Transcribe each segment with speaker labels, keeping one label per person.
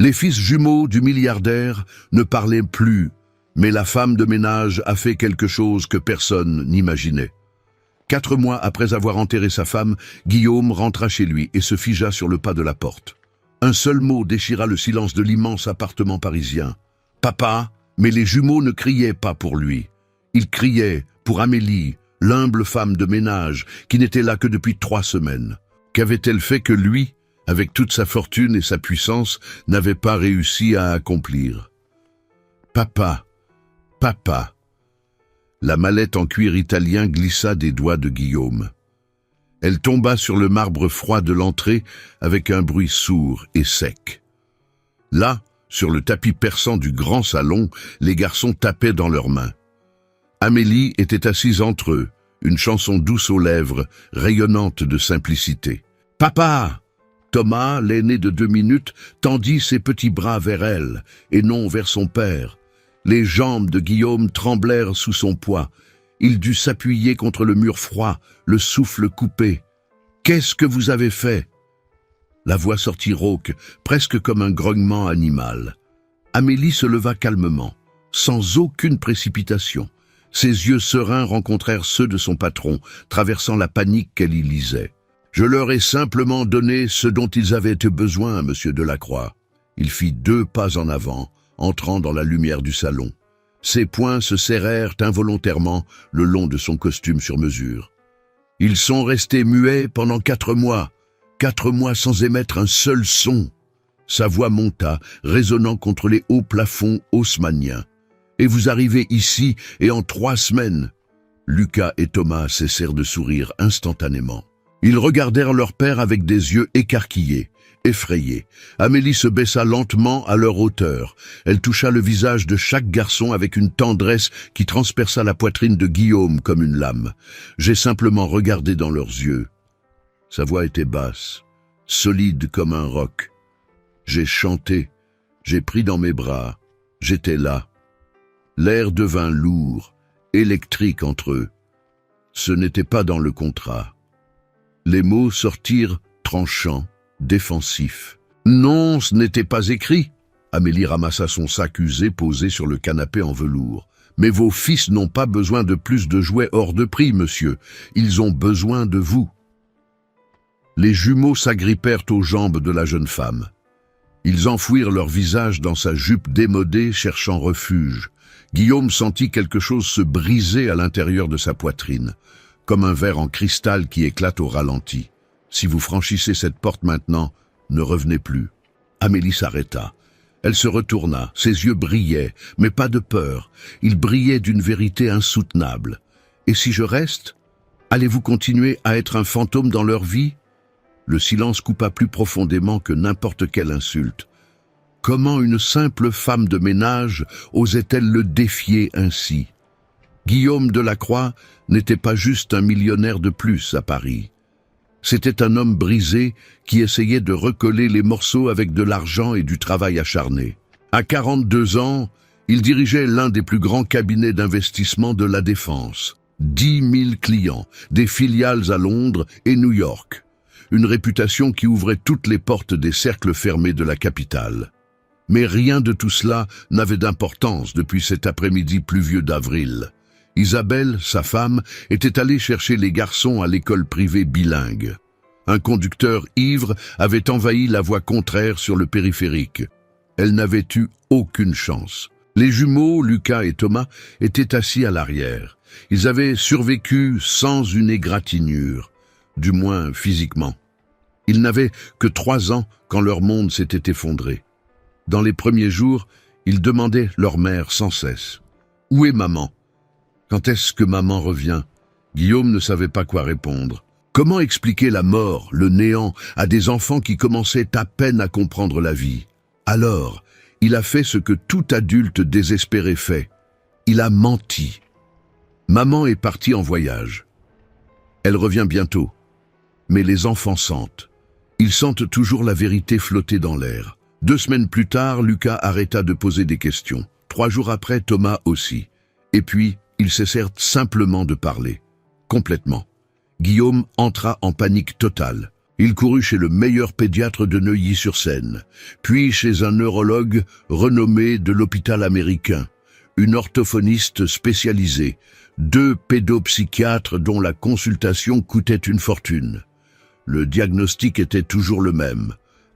Speaker 1: Les fils jumeaux du milliardaire ne parlaient plus, mais la femme de ménage a fait quelque chose que personne n'imaginait. 4 mois après avoir enterré sa femme, Guillaume rentra chez lui et se figea sur le pas de la porte. Un seul mot déchira le silence de l'immense appartement parisien. « Papa !» Mais les jumeaux ne criaient pas pour lui. Ils criaient pour Amélie, l'humble femme de ménage, qui n'était là que depuis 3 semaines. Qu'avait-elle fait que lui, avec toute sa fortune et sa puissance, n'avait pas réussi à accomplir? « Papa, papa !» La mallette en cuir italien glissa des doigts de Guillaume. Elle tomba sur le marbre froid de l'entrée avec un bruit sourd et sec. Là, sur le tapis perçant du grand salon, les garçons tapaient dans leurs mains. Amélie était assise entre eux, une chanson douce aux lèvres, rayonnante de simplicité. « Papa !» Thomas, l'aîné de 2 minutes, tendit ses petits bras vers elle, et non vers son père. Les jambes de Guillaume tremblèrent sous son poids. Il dut s'appuyer contre le mur froid, le souffle coupé. « Qu'est-ce que vous avez fait ?» La voix sortit rauque, presque comme un grognement animal. Amélie se leva calmement, sans aucune précipitation. Ses yeux sereins rencontrèrent ceux de son patron, traversant la panique qu'elle y lisait. « Je leur ai simplement donné ce dont ils avaient besoin, monsieur Delacroix. » Il fit 2 pas en avant, entrant dans la lumière du salon. Ses poings se serrèrent involontairement le long de son costume sur mesure. Ils sont restés muets pendant 4 mois. 4 mois sans émettre un seul son. Sa voix monta, résonnant contre les hauts plafonds haussmanniens. Et vous arrivez ici, et en 3 semaines. Lucas et Thomas cessèrent de sourire instantanément. Ils regardèrent leur père avec des yeux écarquillés, effrayés. Amélie se baissa lentement à leur hauteur. Elle toucha le visage de chaque garçon avec une tendresse qui transperça la poitrine de Guillaume comme une lame. J'ai simplement regardé dans leurs yeux. Sa voix était basse, solide comme un roc. J'ai chanté, j'ai pris dans mes bras, j'étais là. L'air devint lourd, électrique entre eux. Ce n'était pas dans le contrat. Les mots sortirent tranchants, défensifs. Non, ce n'était pas écrit. Amélie ramassa son sac usé posé sur le canapé en velours. Mais vos fils n'ont pas besoin de plus de jouets hors de prix, monsieur. Ils ont besoin de vous. Les jumeaux s'agrippèrent aux jambes de la jeune femme. Ils enfouirent leur visage dans sa jupe démodée, cherchant refuge. Guillaume sentit quelque chose se briser à l'intérieur de sa poitrine, comme un verre en cristal qui éclate au ralenti. Si vous franchissez cette porte maintenant, ne revenez plus. Amélie s'arrêta. Elle se retourna, ses yeux brillaient, mais pas de peur. Ils brillaient d'une vérité insoutenable. Et si je reste, allez-vous continuer à être un fantôme dans leur vie ? Le silence coupa plus profondément que n'importe quelle insulte. Comment une simple femme de ménage osait-elle le défier ainsi? Guillaume Delacroix n'était pas juste un millionnaire de plus à Paris. C'était un homme brisé qui essayait de recoller les morceaux avec de l'argent et du travail acharné. À 42 ans, il dirigeait l'un des plus grands cabinets d'investissement de la Défense. 10 000 clients, des filiales à Londres et New York. Une réputation qui ouvrait toutes les portes des cercles fermés de la capitale. Mais rien de tout cela n'avait d'importance depuis cet après-midi pluvieux d'avril. Isabelle, sa femme, était allée chercher les garçons à l'école privée bilingue. Un conducteur ivre avait envahi la voie contraire sur le périphérique. Elle n'avait eu aucune chance. Les jumeaux, Lucas et Thomas, étaient assis à l'arrière. Ils avaient survécu sans une égratignure, du moins physiquement. Ils n'avaient que 3 ans quand leur monde s'était effondré. Dans les premiers jours, ils demandaient leur mère sans cesse. « Où est maman ? Quand est-ce que maman revient ?» Guillaume ne savait pas quoi répondre. Comment expliquer la mort, le néant, à des enfants qui commençaient à peine à comprendre la vie? Alors, il a fait ce que tout adulte désespéré fait. Il a menti. Maman est partie en voyage. Elle revient bientôt. Mais les enfants sentent. Ils sentent toujours la vérité flotter dans l'air. 2 semaines plus tard, Lucas arrêta de poser des questions. 3 jours après, Thomas aussi. Et puis, ils cessèrent simplement de parler. Complètement. Guillaume entra en panique totale. Il courut chez le meilleur pédiatre de Neuilly-sur-Seine, puis chez un neurologue renommé de l'hôpital américain, une orthophoniste spécialisée, 2 pédopsychiatres dont la consultation coûtait une fortune. Le diagnostic était toujours le même,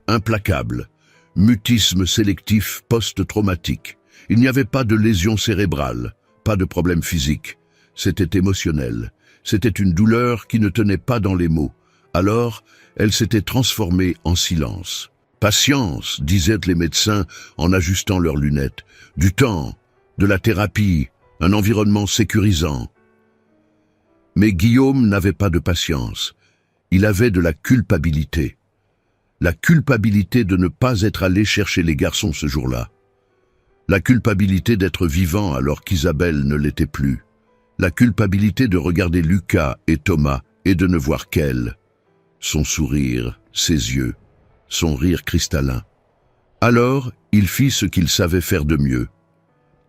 Speaker 1: implacable, mutisme sélectif post-traumatique. Il n'y avait pas de lésion cérébrale, pas de problème physique. C'était émotionnel. C'était une douleur qui ne tenait pas dans les mots. Alors, elle s'était transformée en silence. « Patience », disaient les médecins en ajustant leurs lunettes. « Du temps, de la thérapie, un environnement sécurisant. » Mais Guillaume n'avait pas de patience. Il avait de la culpabilité. La culpabilité de ne pas être allé chercher les garçons ce jour-là. La culpabilité d'être vivant alors qu'Isabelle ne l'était plus. La culpabilité de regarder Lucas et Thomas et de ne voir qu'elle. Son sourire, ses yeux, son rire cristallin. Alors, il fit ce qu'il savait faire de mieux.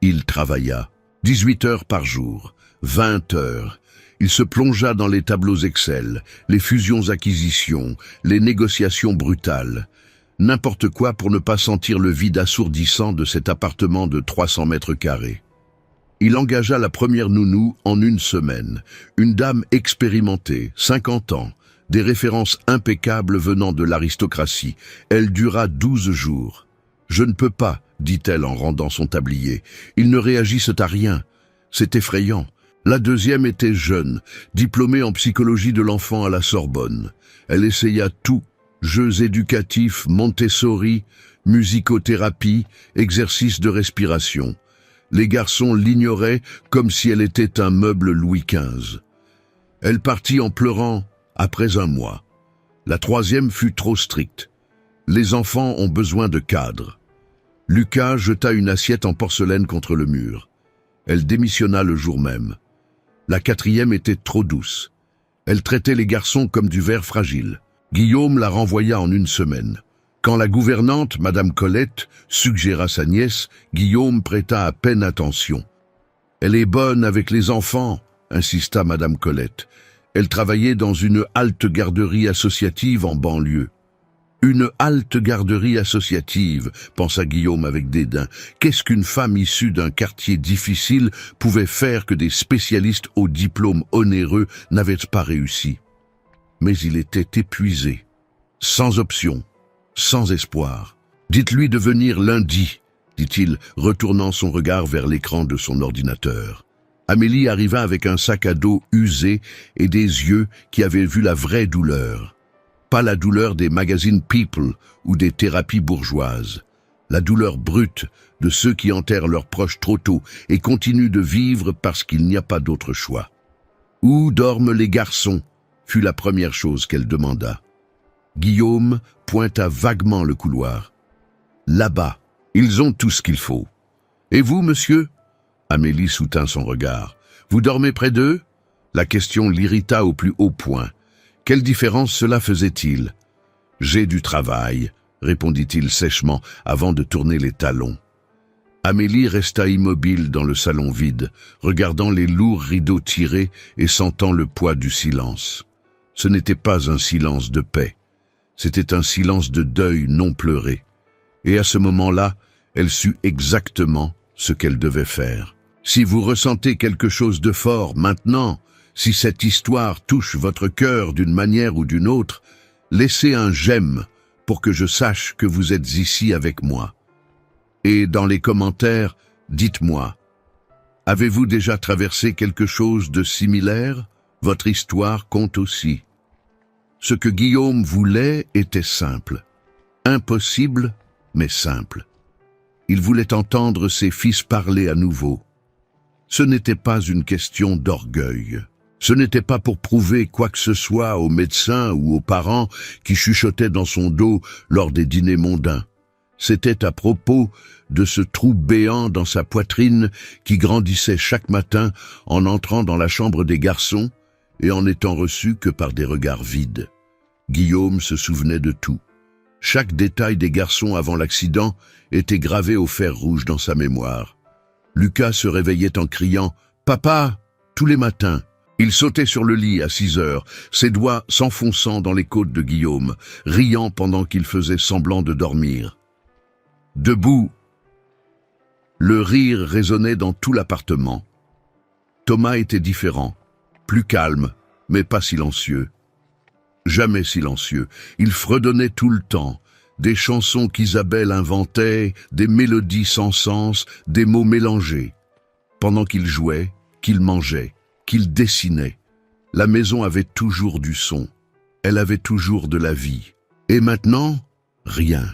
Speaker 1: Il travailla. 18 heures par jour, 20 heures. Il se plongea dans les tableaux Excel, les fusions-acquisitions, les négociations brutales. N'importe quoi pour ne pas sentir le vide assourdissant de cet appartement de 300 mètres carrés. Il engagea la première nounou en 1 semaine. Une dame expérimentée, 50 ans, des références impeccables venant de l'aristocratie. Elle dura 12 jours. « Je ne peux pas », dit-elle en rendant son tablier. « Ils ne réagissent à rien. C'est effrayant. » La deuxième était jeune, diplômée en psychologie de l'enfant à la Sorbonne. Elle essaya tout, jeux éducatifs, Montessori, musicothérapie, exercices de respiration. Les garçons l'ignoraient comme si elle était un meuble Louis XV. Elle partit en pleurant après 1 mois. La troisième fut trop stricte. Les enfants ont besoin de cadre. Lucas jeta une assiette en porcelaine contre le mur. Elle démissionna le jour même. La quatrième était trop douce. Elle traitait les garçons comme du verre fragile. Guillaume la renvoya en 1 semaine. Quand la gouvernante, Madame Colette, suggéra sa nièce, Guillaume prêta à peine attention. « Elle est bonne avec les enfants », insista Madame Colette. Elle travaillait dans une halte garderie associative en banlieue. Une halte garderie associative, pensa Guillaume avec dédain. Qu'est-ce qu'une femme issue d'un quartier difficile pouvait faire que des spécialistes au diplôme onéreux n'avaient pas réussi? Mais il était épuisé, sans option, sans espoir. « Dites-lui de venir lundi », dit-il, retournant son regard vers l'écran de son ordinateur. Amélie arriva avec un sac à dos usé et des yeux qui avaient vu la vraie douleur. Pas la douleur des magazines People ou des thérapies bourgeoises. La douleur brute de ceux qui enterrent leurs proches trop tôt et continuent de vivre parce qu'il n'y a pas d'autre choix. « Où dorment les garçons ?» fut la première chose qu'elle demanda. Guillaume pointa vaguement le couloir. « Là-bas, ils ont tout ce qu'il faut. »« Et vous, monsieur ?» Amélie soutint son regard. « Vous dormez près d'eux ?» La question l'irrita au plus haut point. Quelle différence cela faisait-il? « J'ai du travail », répondit-il sèchement avant de tourner les talons. Amélie resta immobile dans le salon vide, regardant les lourds rideaux tirés et sentant le poids du silence. Ce n'était pas un silence de paix, c'était un silence de deuil non pleuré. Et à ce moment-là, elle sut exactement ce qu'elle devait faire. Si vous ressentez quelque chose de fort maintenant, si cette histoire touche votre cœur d'une manière ou d'une autre, laissez un j'aime pour que je sache que vous êtes ici avec moi. Et dans les commentaires, dites-moi, avez-vous déjà traversé quelque chose de similaire? Votre histoire compte aussi. Ce que Guillaume voulait était simple. Impossible, mais simple. Il voulait entendre ses fils parler à nouveau. Ce n'était pas une question d'orgueil. Ce n'était pas pour prouver quoi que ce soit aux médecins ou aux parents qui chuchotaient dans son dos lors des dîners mondains. C'était à propos de ce trou béant dans sa poitrine qui grandissait chaque matin en entrant dans la chambre des garçons et en n'étant reçu que par des regards vides. Guillaume se souvenait de tout. Chaque détail des garçons avant l'accident était gravé au fer rouge dans sa mémoire. Lucas se réveillait en criant « Papa !» tous les matins. Il sautait sur le lit à 6 heures, ses doigts s'enfonçant dans les côtes de Guillaume, riant pendant qu'il faisait semblant de dormir. Debout, le rire résonnait dans tout l'appartement. Thomas était différent, plus calme, mais pas silencieux. Jamais silencieux, il fredonnait tout le temps, des chansons qu'Isabelle inventait, des mélodies sans sens, des mots mélangés. Pendant qu'il jouait, qu'il mangeait, qu'il dessinait, la maison avait toujours du son, elle avait toujours de la vie. Et maintenant, rien.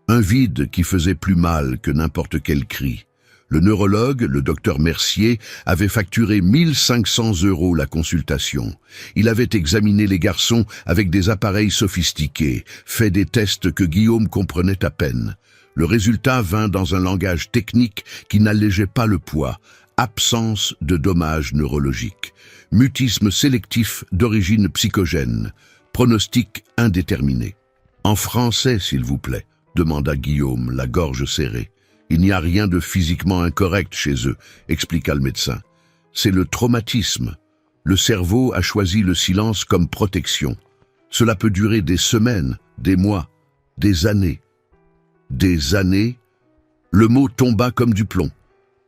Speaker 1: Un vide qui faisait plus mal que n'importe quel cri. Le neurologue, le docteur Mercier, avait facturé 1500 € la consultation. Il avait examiné les garçons avec des appareils sophistiqués, fait des tests que Guillaume comprenait à peine. Le résultat vint dans un langage technique qui n'allégeait pas le poids. Absence de dommages neurologiques. Mutisme sélectif d'origine psychogène. Pronostic indéterminé. En français, s'il vous plaît, demanda Guillaume, la gorge serrée. Il n'y a rien de physiquement incorrect chez eux, expliqua le médecin. C'est le traumatisme. Le cerveau a choisi le silence comme protection. Cela peut durer des semaines, des mois, des années. Des années, le mot tomba comme du plomb.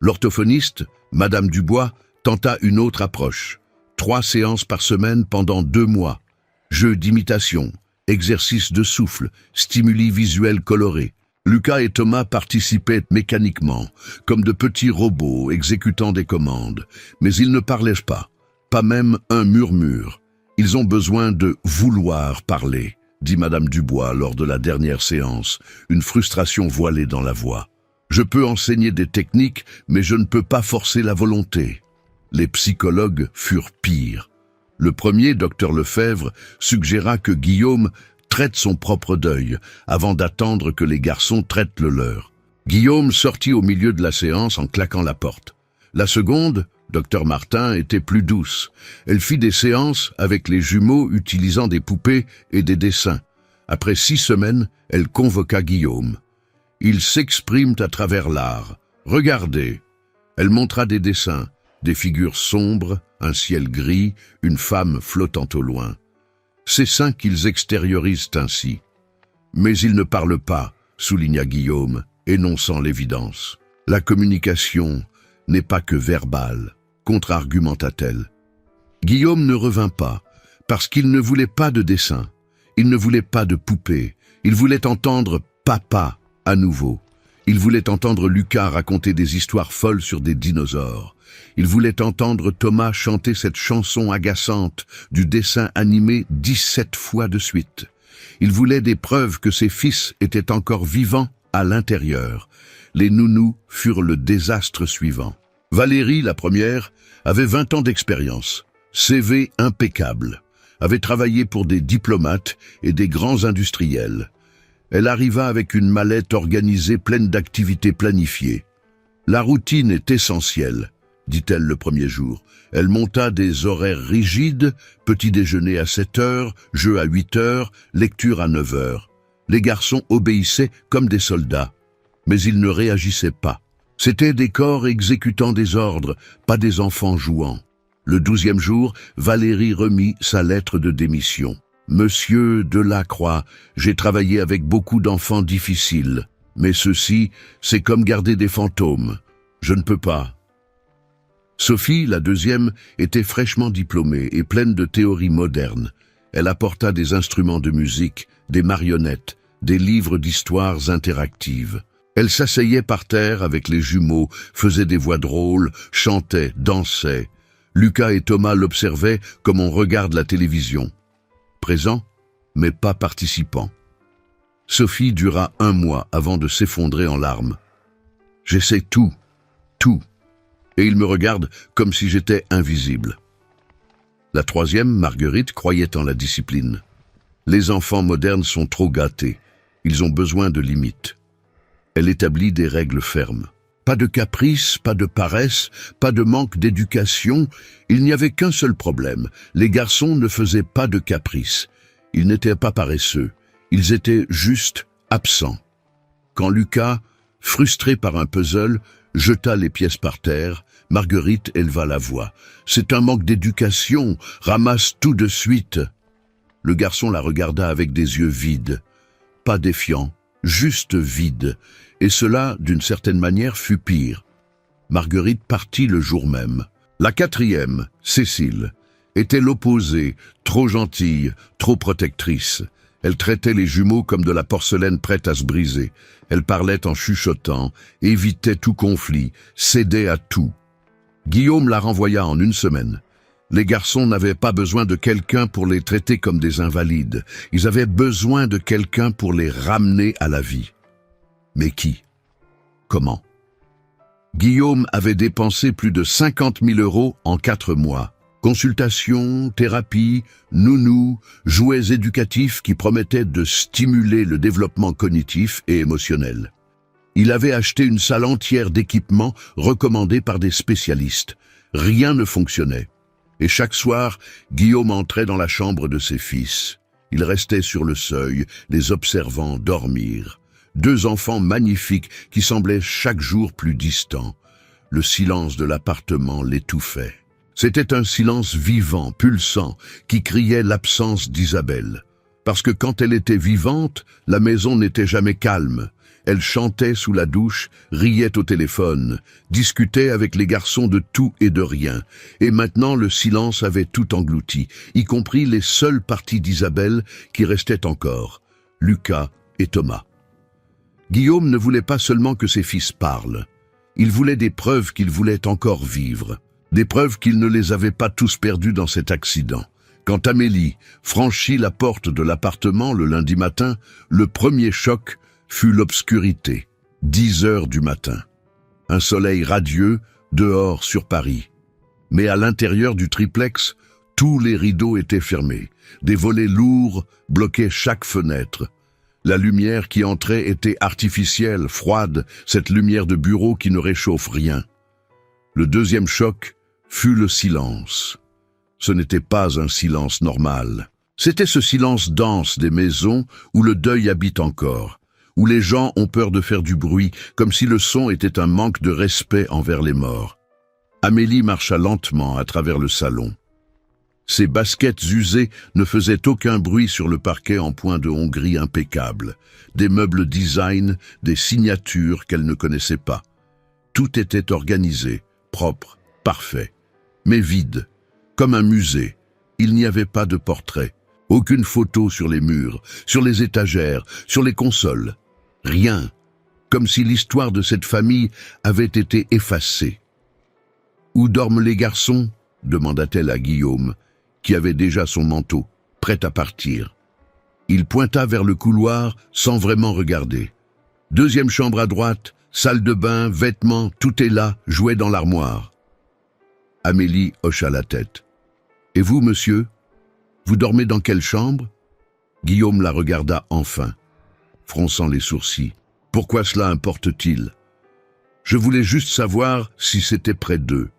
Speaker 1: L'orthophoniste, Madame Dubois, tenta une autre approche. 3 séances par semaine pendant 2 mois. Jeux d'imitation, exercices de souffle, stimuli visuels colorés. Lucas et Thomas participaient mécaniquement, comme de petits robots exécutant des commandes. Mais ils ne parlaient pas même un murmure. Ils ont besoin de vouloir parler, dit Madame Dubois lors de la dernière séance, une frustration voilée dans la voix. Je peux enseigner des techniques, mais je ne peux pas forcer la volonté. Les psychologues furent pires. Le premier, docteur Lefebvre, suggéra que Guillaume traite son propre deuil, avant d'attendre que les garçons traitent le leur. Guillaume sortit au milieu de la séance en claquant la porte. La seconde, docteur Martin, était plus douce. Elle fit des séances avec les jumeaux utilisant des poupées et des dessins. Après 6 semaines, elle convoqua Guillaume. Ils s'expriment à travers l'art. Regardez. Elle montra des dessins, des figures sombres, un ciel gris, une femme flottant au loin. C'est sain qu'ils extériorisent ainsi. Mais ils ne parlent pas, souligna Guillaume, énonçant l'évidence. La communication n'est pas que verbale, contre-argumenta-t-elle. Guillaume ne revint pas, parce qu'il ne voulait pas de dessin, il ne voulait pas de poupée, il voulait entendre papa à nouveau. Il voulait entendre Lucas raconter des histoires folles sur des dinosaures. Il voulait entendre Thomas chanter cette chanson agaçante du dessin animé 17 fois de suite. Il voulait des preuves que ses fils étaient encore vivants à l'intérieur. Les nounous furent le désastre suivant. Valérie, la première, avait 20 ans d'expérience, CV impeccable, avait travaillé pour des diplomates et des grands industriels. Elle arriva avec une mallette organisée pleine d'activités planifiées. La routine est essentielle, dit-elle le premier jour. Elle monta des horaires rigides, petit déjeuner à 7 heures, jeu à 8 heures, lecture à 9 heures. Les garçons obéissaient comme des soldats, mais ils ne réagissaient pas. C'étaient des corps exécutant des ordres, pas des enfants jouant. Le 12e jour, Valérie remit sa lettre de démission. Monsieur Delacroix, j'ai travaillé avec beaucoup d'enfants difficiles, mais ceci, c'est comme garder des fantômes. Je ne peux pas. Sophie, la deuxième, était fraîchement diplômée et pleine de théories modernes. Elle apporta des instruments de musique, des marionnettes, des livres d'histoires interactives. Elle s'asseyait par terre avec les jumeaux, faisait des voix drôles, chantait, dansait. Lucas et Thomas l'observaient comme on regarde la télévision. Présent, mais pas participant. Sophie dura 1 mois avant de s'effondrer en larmes. J'essaie tout. Et il me regarde comme si j'étais invisible. La troisième, Marguerite, croyait en la discipline. Les enfants modernes sont trop gâtés. Ils ont besoin de limites. Elle établit des règles fermes. Pas de caprice, pas de paresse, pas de manque d'éducation. Il n'y avait qu'un seul problème. Les garçons ne faisaient pas de caprice. Ils n'étaient pas paresseux. Ils étaient juste absents. Quand Lucas, frustré par un puzzle, jeta les pièces par terre. Marguerite éleva la voix. « C'est un manque d'éducation, ramasse tout de suite !» Le garçon la regarda avec des yeux vides, pas défiants, juste vides, et cela, d'une certaine manière, fut pire. Marguerite partit le jour même. La quatrième, Cécile, était l'opposée, trop gentille, trop protectrice. Elle traitait les jumeaux comme de la porcelaine prête à se briser. Elle parlait en chuchotant, évitait tout conflit, cédait à tout. Guillaume la renvoya en une semaine. Les garçons n'avaient pas besoin de quelqu'un pour les traiter comme des invalides. Ils avaient besoin de quelqu'un pour les ramener à la vie. Mais qui? Comment? Guillaume avait dépensé plus de 50 000 € en 4 mois. Consultations, thérapie, nounous, jouets éducatifs qui promettaient de stimuler le développement cognitif et émotionnel. Il avait acheté une salle entière d'équipements recommandés par des spécialistes. Rien ne fonctionnait. Et chaque soir, Guillaume entrait dans la chambre de ses fils. Il restait sur le seuil, les observant dormir. 2 enfants magnifiques qui semblaient chaque jour plus distants. Le silence de l'appartement l'étouffait. C'était un silence vivant, pulsant, qui criait l'absence d'Isabelle. Parce que quand elle était vivante, la maison n'était jamais calme. Elle chantait sous la douche, riait au téléphone, discutait avec les garçons de tout et de rien. Et maintenant, le silence avait tout englouti, y compris les seules parties d'Isabelle qui restaient encore, Lucas et Thomas. Guillaume ne voulait pas seulement que ses fils parlent. Il voulait des preuves qu'ils voulaient encore vivre. Des preuves qu'il ne les avait pas tous perdus dans cet accident. Quand Amélie franchit la porte de l'appartement le lundi matin, le premier choc fut l'obscurité. 10 heures du matin. Un soleil radieux, dehors sur Paris. Mais à l'intérieur du triplex, tous les rideaux étaient fermés. Des volets lourds bloquaient chaque fenêtre. La lumière qui entrait était artificielle, froide, cette lumière de bureau qui ne réchauffe rien. Le deuxième choc fut le silence. Ce n'était pas un silence normal. C'était ce silence dense des maisons où le deuil habite encore, où les gens ont peur de faire du bruit, comme si le son était un manque de respect envers les morts. Amélie marcha lentement à travers le salon. Ses baskets usées ne faisaient aucun bruit sur le parquet en point de Hongrie impeccable. Des meubles design, des signatures qu'elle ne connaissait pas. Tout était organisé, propre, parfait, mais vide, comme un musée. Il n'y avait pas de portrait, aucune photo sur les murs, sur les étagères, sur les consoles. Rien, comme si l'histoire de cette famille avait été effacée. « Où dorment les garçons ?» demanda-t-elle à Guillaume, qui avait déjà son manteau, prêt à partir. Il pointa vers le couloir sans vraiment regarder. « Deuxième chambre à droite, salle de bain, vêtements, tout est là, jouets dans l'armoire. » Amélie hocha la tête. « Et vous, monsieur? Vous dormez dans quelle chambre ?» Guillaume la regarda enfin, fronçant les sourcils. « Pourquoi cela importe-t-il? Je voulais juste savoir si c'était près d'eux. »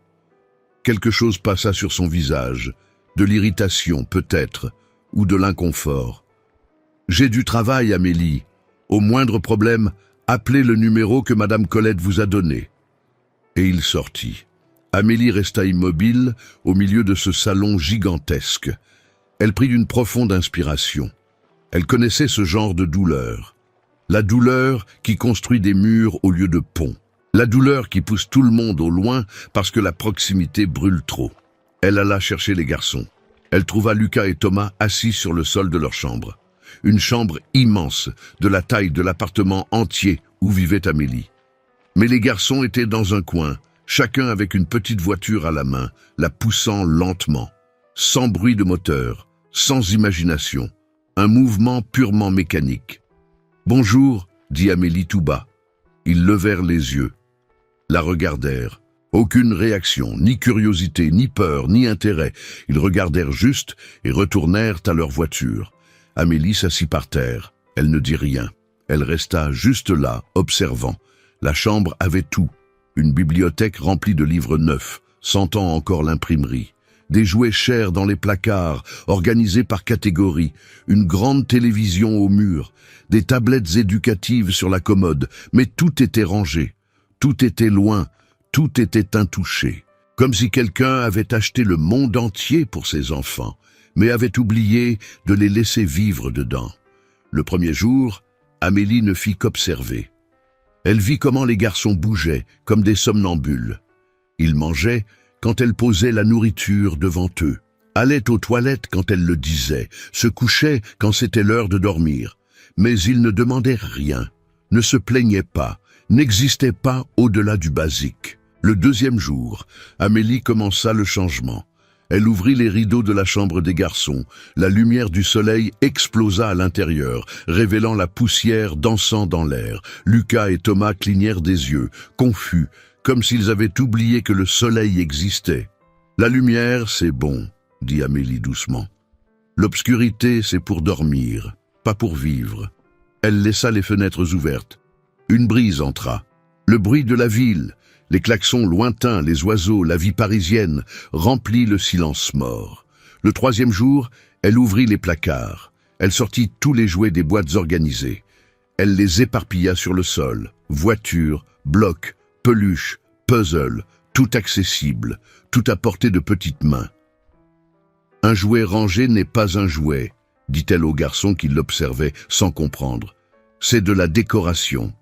Speaker 1: Quelque chose passa sur son visage, de l'irritation peut-être, ou de l'inconfort. « J'ai du travail, Amélie. Au moindre problème, appelez le numéro que Madame Colette vous a donné. » Et il sortit. Amélie resta immobile au milieu de ce salon gigantesque. Elle prit une profonde inspiration. Elle connaissait ce genre de douleur. La douleur qui construit des murs au lieu de ponts. La douleur qui pousse tout le monde au loin parce que la proximité brûle trop. Elle alla chercher les garçons. Elle trouva Lucas et Thomas assis sur le sol de leur chambre. Une chambre immense, de la taille de l'appartement entier où vivait Amélie. Mais les garçons étaient dans un coin, chacun avec une petite voiture à la main, la poussant lentement, sans bruit de moteur, sans imagination, un mouvement purement mécanique. « Bonjour », dit Amélie tout bas. Ils levèrent les yeux, la regardèrent. Aucune réaction, ni curiosité, ni peur, ni intérêt. Ils regardèrent juste et retournèrent à leur voiture. Amélie s'assit par terre. Elle ne dit rien. Elle resta juste là, observant. La chambre avait tout. Une bibliothèque remplie de livres neufs, sentant encore l'imprimerie. Des jouets chers dans les placards, organisés par catégorie. Une grande télévision au mur. Des tablettes éducatives sur la commode. Mais tout était rangé. Tout était loin, Tout était intouché, comme si quelqu'un avait acheté le monde entier pour ses enfants, mais avait oublié de les laisser vivre dedans. Le premier jour, Amélie ne fit qu'observer. Elle vit comment les garçons bougeaient, comme des somnambules. Ils mangeaient quand elle posait la nourriture devant eux, allaient aux toilettes quand elle le disait, se couchaient quand c'était l'heure de dormir. Mais ils ne demandaient rien, ne se plaignaient pas, n'existaient pas au-delà du basique. Le deuxième jour, Amélie commença le changement. Elle ouvrit les rideaux de la chambre des garçons. La lumière du soleil explosa à l'intérieur, révélant la poussière dansant dans l'air. Lucas et Thomas clignèrent des yeux, confus, comme s'ils avaient oublié que le soleil existait. « La lumière, c'est bon », dit Amélie doucement. « L'obscurité, c'est pour dormir, pas pour vivre. » Elle laissa les fenêtres ouvertes. Une brise entra. Le bruit de la ville, les klaxons lointains, les oiseaux, la vie parisienne, remplit le silence mort. Le troisième jour, elle ouvrit les placards. Elle sortit tous les jouets des boîtes organisées. Elle les éparpilla sur le sol. Voitures, blocs, peluches, puzzles, tout accessible, tout à portée de petites mains. « Un jouet rangé n'est pas un jouet », dit-elle au garçon qui l'observait sans comprendre. « C'est de la décoration. »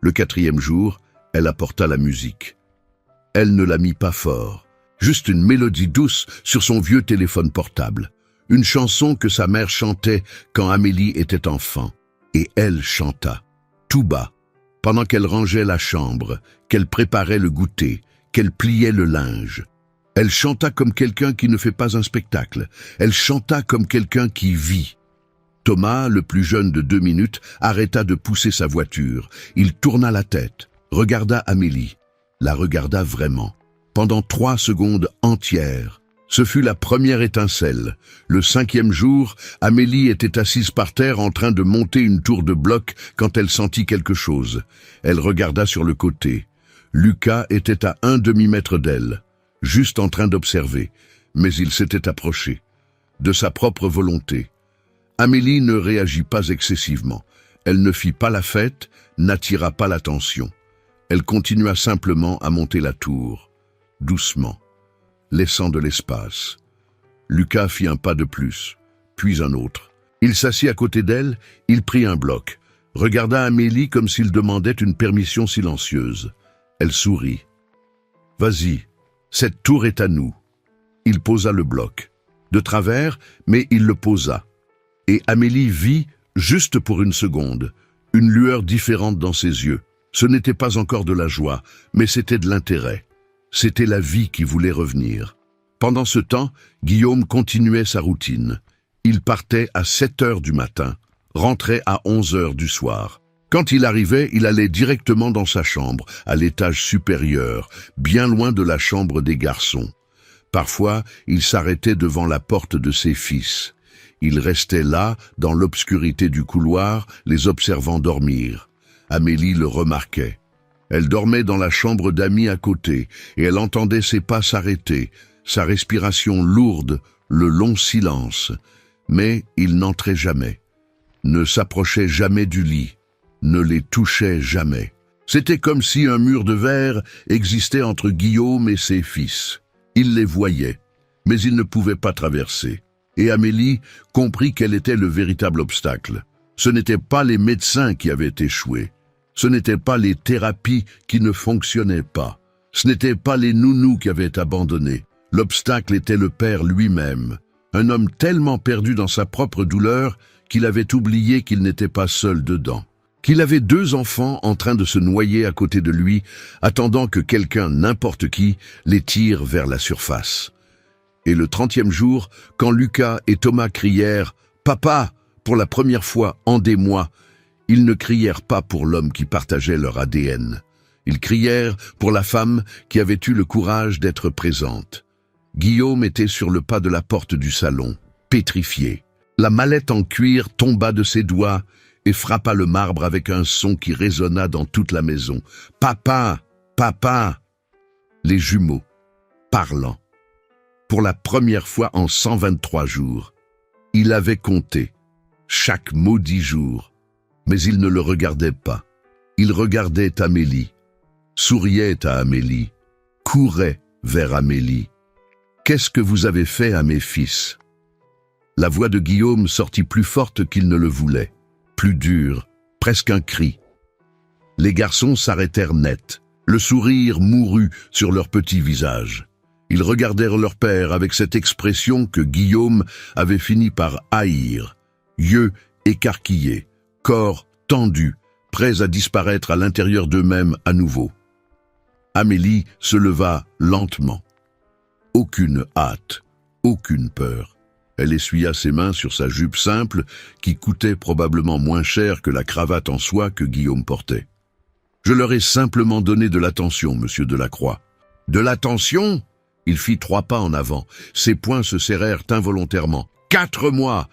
Speaker 1: Le quatrième jour, elle apporta la musique. Elle ne la mit pas fort, juste une mélodie douce sur son vieux téléphone portable. Une chanson que sa mère chantait quand Amélie était enfant. Et elle chanta, tout bas, pendant qu'elle rangeait la chambre, qu'elle préparait le goûter, qu'elle pliait le linge. Elle chanta comme quelqu'un qui ne fait pas un spectacle. Elle chanta comme quelqu'un qui vit. Thomas, le plus jeune de 2 minutes, arrêta de pousser sa voiture. Il tourna la tête, regarda Amélie, la regarda vraiment. Pendant 3 secondes entières, ce fut la première étincelle. Le 5e jour, Amélie était assise par terre en train de monter une tour de bloc quand elle sentit quelque chose. Elle regarda sur le côté. Lucas était à 1 demi-mètre d'elle, juste en train d'observer, mais il s'était approché, de sa propre volonté. Amélie ne réagit pas excessivement. Elle ne fit pas la fête, n'attira pas l'attention. Elle continua simplement à monter la tour, doucement, laissant de l'espace. Lucas fit un pas de plus, puis un autre. Il s'assit à côté d'elle, il prit un bloc, regarda Amélie comme s'il demandait une permission silencieuse. Elle sourit. « Vas-y, cette tour est à nous. » Il posa le bloc. De travers, mais il le posa. Et Amélie vit, juste pour une seconde, une lueur différente dans ses yeux. Ce n'était pas encore de la joie, mais c'était de l'intérêt. C'était la vie qui voulait revenir. Pendant ce temps, Guillaume continuait sa routine. Il partait à 7 heures du matin, rentrait à 11 heures du soir. Quand il arrivait, il allait directement dans sa chambre, à l'étage supérieur, bien loin de la chambre des garçons. Parfois, il s'arrêtait devant la porte de ses fils. Il restait là, dans l'obscurité du couloir, les observant dormir. Amélie le remarquait. Elle dormait dans la chambre d'amis à côté, et elle entendait ses pas s'arrêter, sa respiration lourde, le long silence. Mais il n'entrait jamais, ne s'approchait jamais du lit, ne les touchait jamais. C'était comme si un mur de verre existait entre Guillaume et ses fils. Il les voyait, mais il ne pouvait pas traverser. Et Amélie comprit quel était le véritable obstacle. Ce n'étaient pas les médecins qui avaient échoué. Ce n'étaient pas les thérapies qui ne fonctionnaient pas. Ce n'étaient pas les nounous qui avaient abandonné. L'obstacle était le père lui-même. Un homme tellement perdu dans sa propre douleur qu'il avait oublié qu'il n'était pas seul dedans. Qu'il avait 2 enfants en train de se noyer à côté de lui, attendant que quelqu'un, n'importe qui, les tire vers la surface. Et le 30e jour, quand Lucas et Thomas crièrent « Papa !» pour la première fois en des mois, ils ne crièrent pas pour l'homme qui partageait leur ADN. Ils crièrent pour la femme qui avait eu le courage d'être présente. Guillaume était sur le pas de la porte du salon, pétrifié. La mallette en cuir tomba de ses doigts et frappa le marbre avec un son qui résonna dans toute la maison. « Papa! Papa !» Les jumeaux, parlant. Pour la première fois en 123 jours, il avait compté chaque maudit jour, mais il ne le regardait pas. Il regardait Amélie, souriait à Amélie, courait vers Amélie. « Qu'est-ce que vous avez fait à mes fils ?» La voix de Guillaume sortit plus forte qu'il ne le voulait, plus dure, presque un cri. Les garçons s'arrêtèrent net, le sourire mourut sur leurs petits visages. Ils regardèrent leur père avec cette expression que Guillaume avait fini par haïr, yeux écarquillés, corps tendu, prêts à disparaître à l'intérieur d'eux-mêmes à nouveau. Amélie se leva lentement. Aucune hâte, aucune peur. Elle essuya ses mains sur sa jupe simple qui coûtait probablement moins cher que la cravate en soie que Guillaume portait. « Je leur ai simplement donné de l'attention, monsieur Delacroix. »« De l'attention ?» Il fit 3 pas en avant. Ses poings se serrèrent involontairement. 4 mois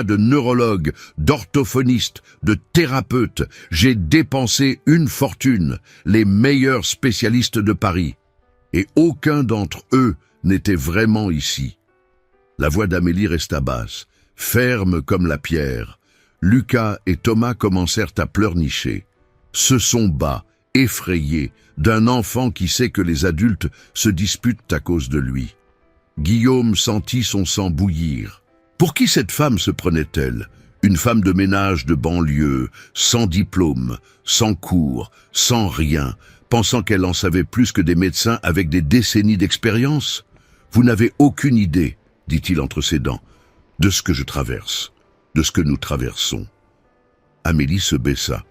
Speaker 1: de neurologue, d'orthophoniste, de thérapeute. J'ai dépensé une fortune, les meilleurs spécialistes de Paris. Et aucun d'entre eux n'était vraiment ici. La voix d'Amélie resta basse, ferme comme la pierre. Lucas et Thomas commencèrent à pleurnicher. Se sont bas, effrayés, d'un enfant qui sait que les adultes se disputent à cause de lui. Guillaume sentit son sang bouillir. Pour qui cette femme se prenait-elle? Une femme de ménage de banlieue, sans diplôme, sans cours, sans rien, pensant qu'elle en savait plus que des médecins avec des décennies d'expérience? Vous n'avez aucune idée, dit-il entre ses dents, de ce que je traverse, de ce que nous traversons. Amélie se baissa.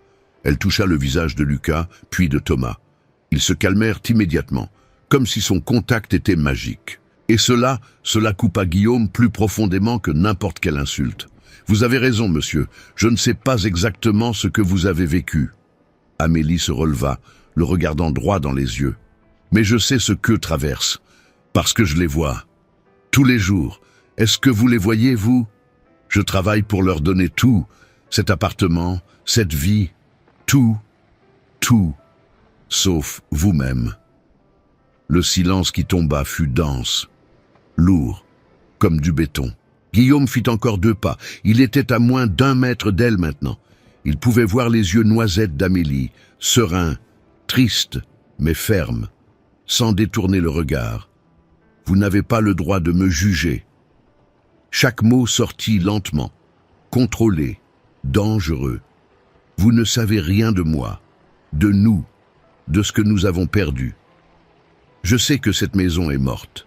Speaker 1: Elle toucha le visage de Lucas, puis de Thomas. Ils se calmèrent immédiatement, comme si son contact était magique. Et cela coupa Guillaume plus profondément que n'importe quelle insulte. « Vous avez raison, monsieur, je ne sais pas exactement ce que vous avez vécu. » Amélie se releva, le regardant droit dans les yeux. « Mais je sais ce qu'eux traversent, parce que je les vois. Tous les jours. Est-ce que vous les voyez, vous? Je travaille pour leur donner tout, cet appartement, cette vie, tout, sauf vous-même. » Le silence qui tomba fut dense, lourd, comme du béton. Guillaume fit encore 2 pas. Il était à moins d'1 mètre d'elle maintenant. Il pouvait voir les yeux noisettes d'Amélie, sereins, tristes, mais fermes, sans détourner le regard. « Vous n'avez pas le droit de me juger. » Chaque mot sortit lentement, contrôlé, dangereux. « Vous ne savez rien de moi, de nous, de ce que nous avons perdu. Je sais que cette maison est morte. »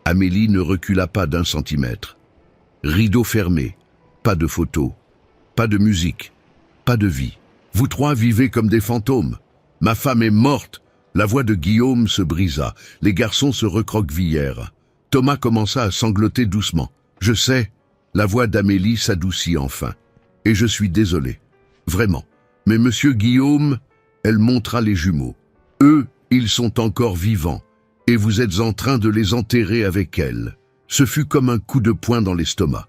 Speaker 1: Amélie ne recula pas d'1 centimètre. Rideau fermé, pas de photos, pas de musique, pas de vie. Vous 3 vivez comme des fantômes. Ma femme est morte. La voix de Guillaume se brisa. Les garçons se recroquevillèrent. Thomas commença à sangloter doucement. Je sais, la voix d'Amélie s'adoucit enfin. Et je suis désolé. Vraiment. Mais monsieur Guillaume, elle montra les jumeaux. Eux, ils sont encore vivants. Et vous êtes en train de les enterrer avec elle. Ce fut comme un coup de poing dans l'estomac.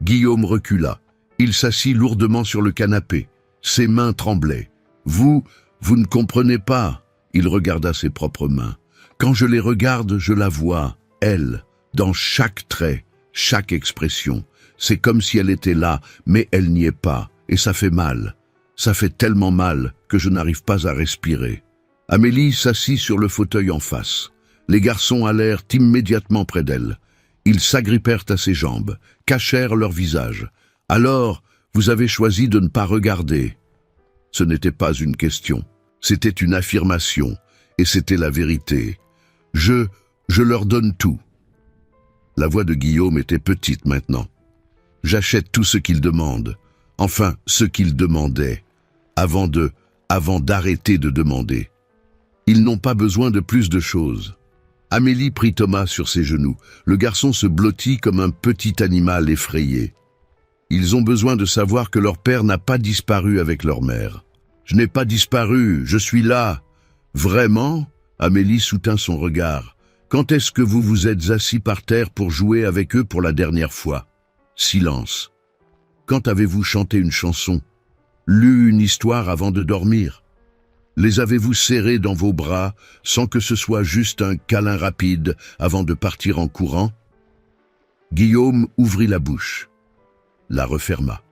Speaker 1: Guillaume recula. Il s'assit lourdement sur le canapé. Ses mains tremblaient. Vous ne comprenez pas. Il regarda ses propres mains. Quand je les regarde, je la vois, elle, dans chaque trait, chaque expression. C'est comme si elle était là, mais elle n'y est pas. Et ça fait mal. Ça fait tellement mal que je n'arrive pas à respirer. Amélie s'assit sur le fauteuil en face. Les garçons allèrent immédiatement près d'elle. Ils s'agrippèrent à ses jambes, cachèrent leur visage. « Alors, vous avez choisi de ne pas regarder. » Ce n'était pas une question, c'était une affirmation, et c'était la vérité. « Je leur donne tout. » La voix de Guillaume était petite maintenant. « J'achète tout ce qu'ils demandent, enfin ce qu'ils demandaient, avant d'arrêter de demander. Ils n'ont pas besoin de plus de choses. » Amélie prit Thomas sur ses genoux. Le garçon se blottit comme un petit animal effrayé. Ils ont besoin de savoir que leur père n'a pas disparu avec leur mère. « Je n'ai pas disparu, je suis là. »« Vraiment ?» Amélie soutint son regard. « Quand est-ce que vous vous êtes assis par terre pour jouer avec eux pour la dernière fois ?» Silence. « Quand avez-vous chanté une chanson? Lu une histoire avant de dormir? Les avez-vous serrés dans vos bras sans que ce soit juste un câlin rapide avant de partir en courant ?» Guillaume ouvrit la bouche, la referma.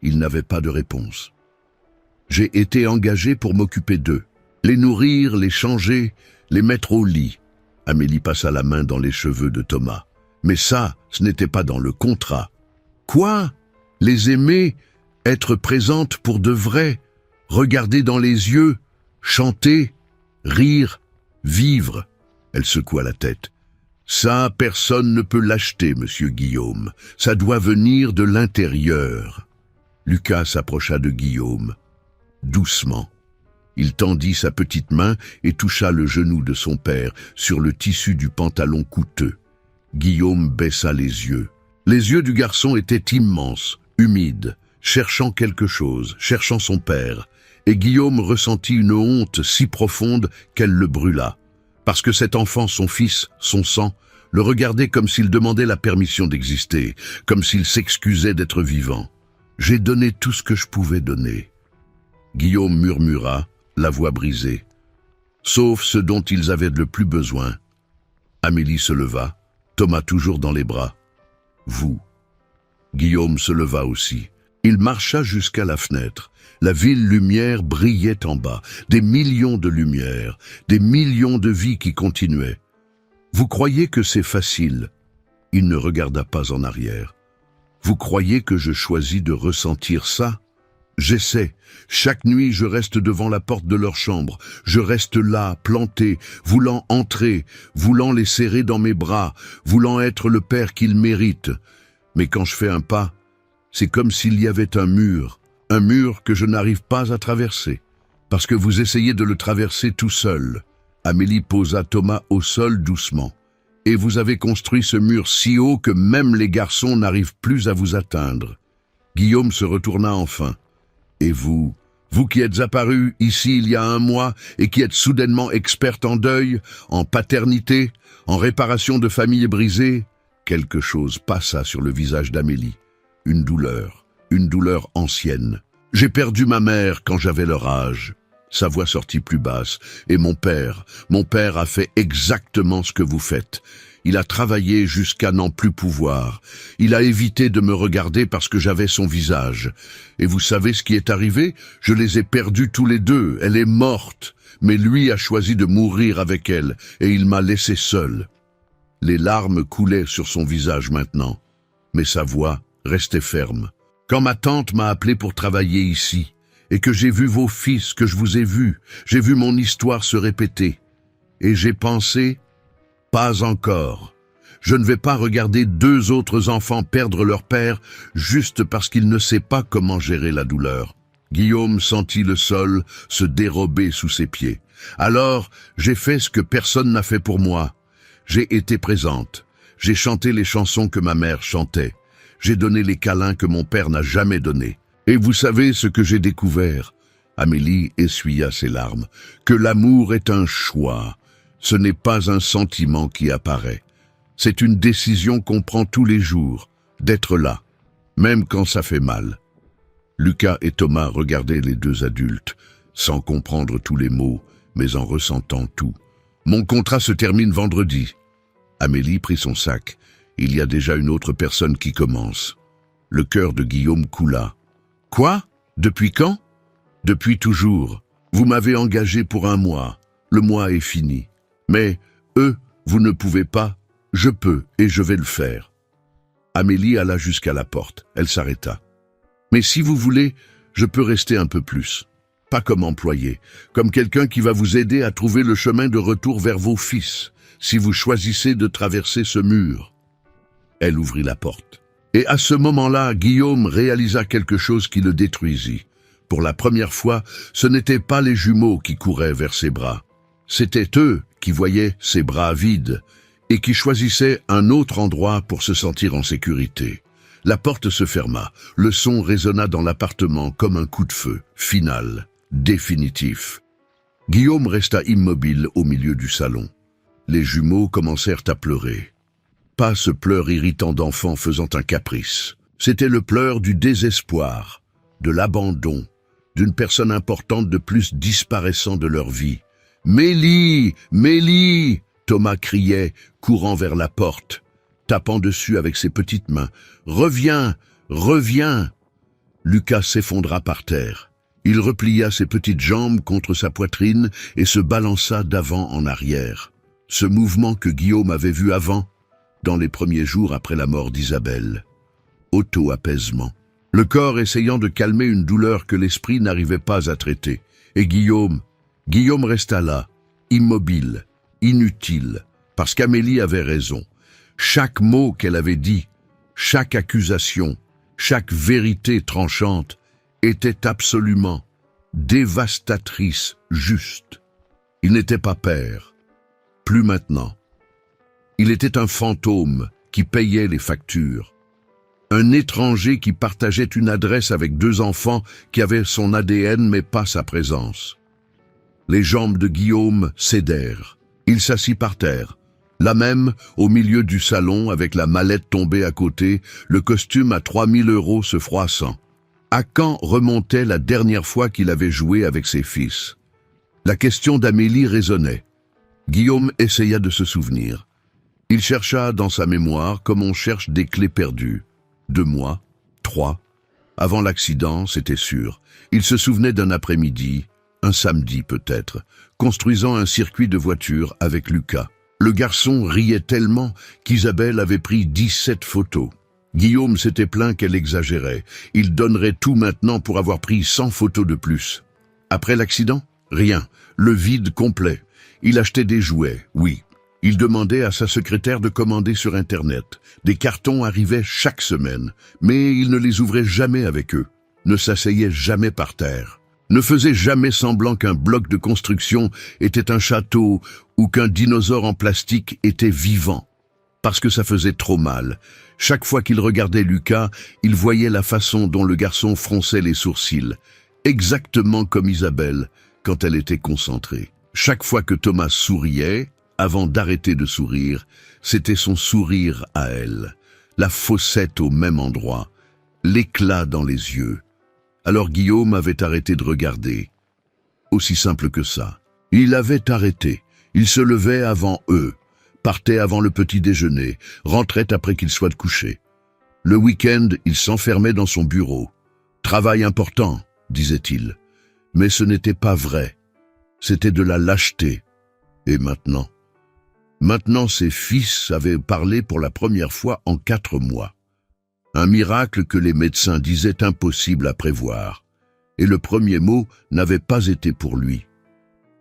Speaker 1: Il n'avait pas de réponse. « J'ai été engagé pour m'occuper d'eux. Les nourrir, les changer, les mettre au lit. Amélie passa la main dans les cheveux de Thomas. Mais ça, ce n'était pas dans le contrat. Quoi? Les aimer, être présente pour de vrai, regarder dans les yeux, chanter, rire, vivre. Elle secoua la tête. Ça, personne ne peut l'acheter, monsieur Guillaume. Ça doit venir de l'intérieur. Lucas s'approcha de Guillaume. Doucement. Il tendit sa petite main et toucha le genou de son père sur le tissu du pantalon coûteux. Guillaume baissa les yeux. Les yeux du garçon étaient immenses, humides, cherchant quelque chose, cherchant son père. Et Guillaume ressentit une honte si profonde qu'elle le brûla. Parce que cet enfant, son fils, son sang, le regardait comme s'il demandait la permission d'exister, comme s'il s'excusait d'être vivant. « J'ai donné tout ce que je pouvais donner. » Guillaume murmura, la voix brisée. « Sauf ce dont ils avaient le plus besoin. » Amélie se leva, Thomas toujours dans les bras. « Vous. » Guillaume se leva aussi. Il marcha jusqu'à la fenêtre. La ville lumière brillait en bas, des millions de lumières, des millions de vies qui continuaient. Vous croyez que c'est facile? Il ne regarda pas en arrière. Vous croyez que je choisis de ressentir ça? J'essaie. Chaque nuit, je reste devant la porte de leur chambre. Je reste là, planté, voulant entrer, voulant les serrer dans mes bras, voulant être le père qu'ils méritent. Mais quand je fais un pas, c'est comme s'il y avait un mur que je n'arrive pas à traverser, parce que vous essayez de le traverser tout seul. Amélie posa Thomas au sol doucement. Et vous avez construit ce mur si haut que même les garçons n'arrivent plus à vous atteindre. Guillaume se retourna enfin. Et vous qui êtes apparu ici il y a 1 mois et qui êtes soudainement experte en deuil, en paternité, en réparation de familles brisées, quelque chose passa sur le visage d'Amélie. Une douleur ancienne. J'ai perdu ma mère quand j'avais leur âge. Sa voix sortit plus basse. Et mon père a fait exactement ce que vous faites. Il a travaillé jusqu'à n'en plus pouvoir. Il a évité de me regarder parce que j'avais son visage. Et vous savez ce qui est arrivé? Je les ai perdus tous les deux. Elle est morte. Mais lui a choisi de mourir avec elle, et il m'a laissé seul. Les larmes coulaient sur son visage maintenant. Mais sa voix restait ferme. Quand ma tante m'a appelé pour travailler ici, et que j'ai vu vos fils, que je vous ai vus, j'ai vu mon histoire se répéter. Et j'ai pensé, pas encore. Je ne vais pas regarder 2 autres enfants perdre leur père juste parce qu'il ne sait pas comment gérer la douleur. Guillaume sentit le sol se dérober sous ses pieds. Alors, j'ai fait ce que personne n'a fait pour moi. J'ai été présente. J'ai chanté les chansons que ma mère chantait. J'ai donné les câlins que mon père n'a jamais donnés. Et vous savez ce que j'ai découvert? Amélie essuya ses larmes. Que l'amour est un choix. Ce n'est pas un sentiment qui apparaît. C'est une décision qu'on prend tous les jours, d'être là, même quand ça fait mal. Lucas et Thomas regardaient les 2 adultes, sans comprendre tous les mots, mais en ressentant tout. Mon contrat se termine vendredi. Amélie prit son sac. Il y a déjà une autre personne qui commence. Le cœur de Guillaume coula. Quoi? Depuis quand? Depuis toujours. Vous m'avez engagé pour 1 mois. Le mois est fini. Mais, eux, vous ne pouvez pas. Je peux, et je vais le faire. Amélie alla jusqu'à la porte. Elle s'arrêta. Mais si vous voulez, je peux rester un peu plus. Pas comme employé, comme quelqu'un qui va vous aider à trouver le chemin de retour vers vos fils, si vous choisissez de traverser ce mur. Elle ouvrit la porte. Et à ce moment-là, Guillaume réalisa quelque chose qui le détruisit. Pour la première fois, ce n'étaient pas les jumeaux qui couraient vers ses bras. C'étaient eux qui voyaient ses bras vides et qui choisissaient un autre endroit pour se sentir en sécurité. La porte se ferma. Le son résonna dans l'appartement comme un coup de feu, final, définitif. Guillaume resta immobile au milieu du salon. Les jumeaux commencèrent à pleurer. Pas ce pleur irritant d'enfant faisant un caprice. C'était le pleur du désespoir, de l'abandon, d'une personne importante de plus disparaissant de leur vie. « Mélie! Mélie !» Thomas criait, courant vers la porte, tapant dessus avec ses petites mains. « Reviens! Reviens !» Lucas s'effondra par terre. Il replia ses petites jambes contre sa poitrine et se balança d'avant en arrière. Ce mouvement que Guillaume avait vu avant, dans les premiers jours après la mort d'Isabelle. Auto-apaisement. Le corps essayant de calmer une douleur que l'esprit n'arrivait pas à traiter. Et Guillaume resta là, immobile, inutile, parce qu'Amélie avait raison. Chaque mot qu'elle avait dit, chaque accusation, chaque vérité tranchante était absolument dévastatrice, juste. Il n'était pas père, plus maintenant. Il était un fantôme qui payait les factures. Un étranger qui partageait une adresse avec 2 enfants qui avaient son ADN mais pas sa présence. Les jambes de Guillaume cédèrent. Il s'assit par terre, là même, au milieu du salon, avec la mallette tombée à côté, le costume à 3000 € se froissant. À quand remontait la dernière fois qu'il avait joué avec ses fils? La question d'Amélie résonnait. Guillaume essaya de se souvenir. Il chercha dans sa mémoire comme on cherche des clés perdues. 2 mois, 3. Avant l'accident, c'était sûr. Il se souvenait d'un après-midi, un samedi peut-être, construisant un circuit de voiture avec Lucas. Le garçon riait tellement qu'Isabelle avait pris 17 photos. Guillaume s'était plaint qu'elle exagérait. Il donnerait tout maintenant pour avoir pris 100 photos de plus. Après l'accident, rien. Le vide complet. Il achetait des jouets, oui. Il demandait à sa secrétaire de commander sur Internet. Des cartons arrivaient chaque semaine, mais il ne les ouvrait jamais avec eux, ne s'asseyait jamais par terre, ne faisait jamais semblant qu'un bloc de construction était un château ou qu'un dinosaure en plastique était vivant, parce que ça faisait trop mal. Chaque fois qu'il regardait Lucas, il voyait la façon dont le garçon fronçait les sourcils, exactement comme Isabelle quand elle était concentrée. Chaque fois que Thomas souriait, avant d'arrêter de sourire, c'était son sourire à elle, la fossette au même endroit, l'éclat dans les yeux. Alors Guillaume avait arrêté de regarder. Aussi simple que ça. Il avait arrêté. Il se levait avant eux, partait avant le petit déjeuner, rentrait après qu'il soit couché. Le week-end, il s'enfermait dans son bureau. Travail important, disait-il. Mais ce n'était pas vrai. C'était de la lâcheté. Et maintenant? Maintenant, ses fils avaient parlé pour la première fois en 4 mois. Un miracle que les médecins disaient impossible à prévoir. Et le premier mot n'avait pas été pour lui.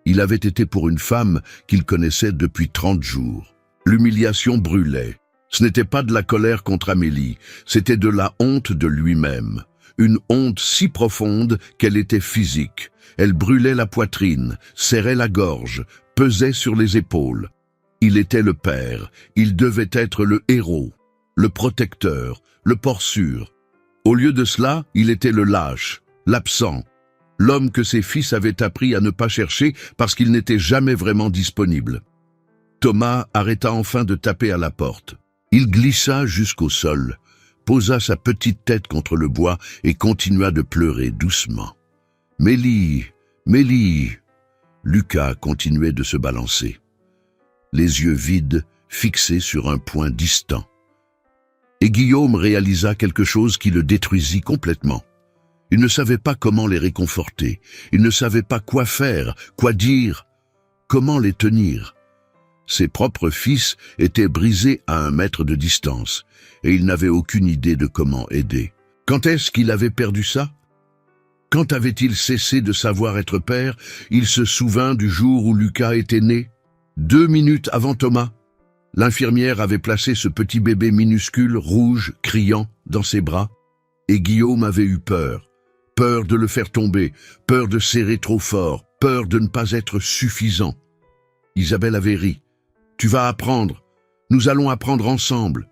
Speaker 1: Il avait été pour une femme qu'il connaissait depuis 30 jours. L'humiliation brûlait. Ce n'était pas de la colère contre Amélie, c'était de la honte de lui-même. Une honte si profonde qu'elle était physique. Elle brûlait la poitrine, serrait la gorge, pesait sur les épaules. Il était le père, il devait être le héros, le protecteur, le port sûr. Au lieu de cela, il était le lâche, l'absent, l'homme que ses fils avaient appris à ne pas chercher parce qu'il n'était jamais vraiment disponible. Thomas arrêta enfin de taper à la porte. Il glissa jusqu'au sol, posa sa petite tête contre le bois et continua de pleurer doucement. « Mélie, Mélie !» Lucas continuait de se balancer, les yeux vides, fixés sur un point distant. Et Guillaume réalisa quelque chose qui le détruisit complètement. Il ne savait pas comment les réconforter, il ne savait pas quoi faire, quoi dire, comment les tenir. Ses propres fils étaient brisés à 1 mètre de distance, et il n'avait aucune idée de comment aider. Quand est-ce qu'il avait perdu ça? Quand avait-il cessé de savoir être père? Il se souvint du jour où Lucas était né. 2 minutes avant Thomas, l'infirmière avait placé ce petit bébé minuscule, rouge, criant, dans ses bras, et Guillaume avait eu peur. Peur de le faire tomber, peur de serrer trop fort, peur de ne pas être suffisant. Isabelle avait ri. « Tu vas apprendre, nous allons apprendre ensemble. »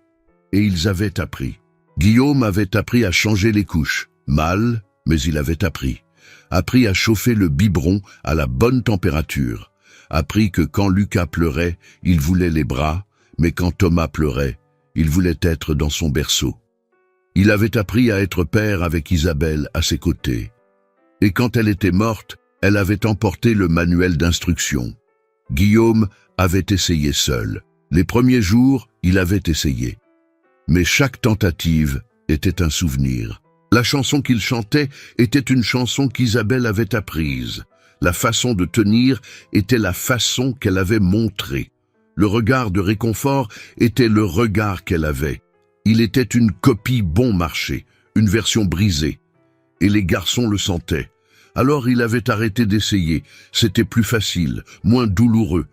Speaker 1: Et ils avaient appris. Guillaume avait appris à changer les couches. Mal, mais il avait appris. Appris à chauffer le biberon à la bonne température. Appris que quand Lucas pleurait, il voulait les bras, mais quand Thomas pleurait, il voulait être dans son berceau. Il avait appris à être père avec Isabelle à ses côtés. Et quand elle était morte, elle avait emporté le manuel d'instruction. Guillaume avait essayé seul. Les premiers jours, il avait essayé. Mais chaque tentative était un souvenir. La chanson qu'il chantait était une chanson qu'Isabelle avait apprise. La façon de tenir était la façon qu'elle avait montrée. Le regard de réconfort était le regard qu'elle avait. Il était une copie bon marché, une version brisée. Et les garçons le sentaient. Alors il avait arrêté d'essayer. C'était plus facile, moins douloureux.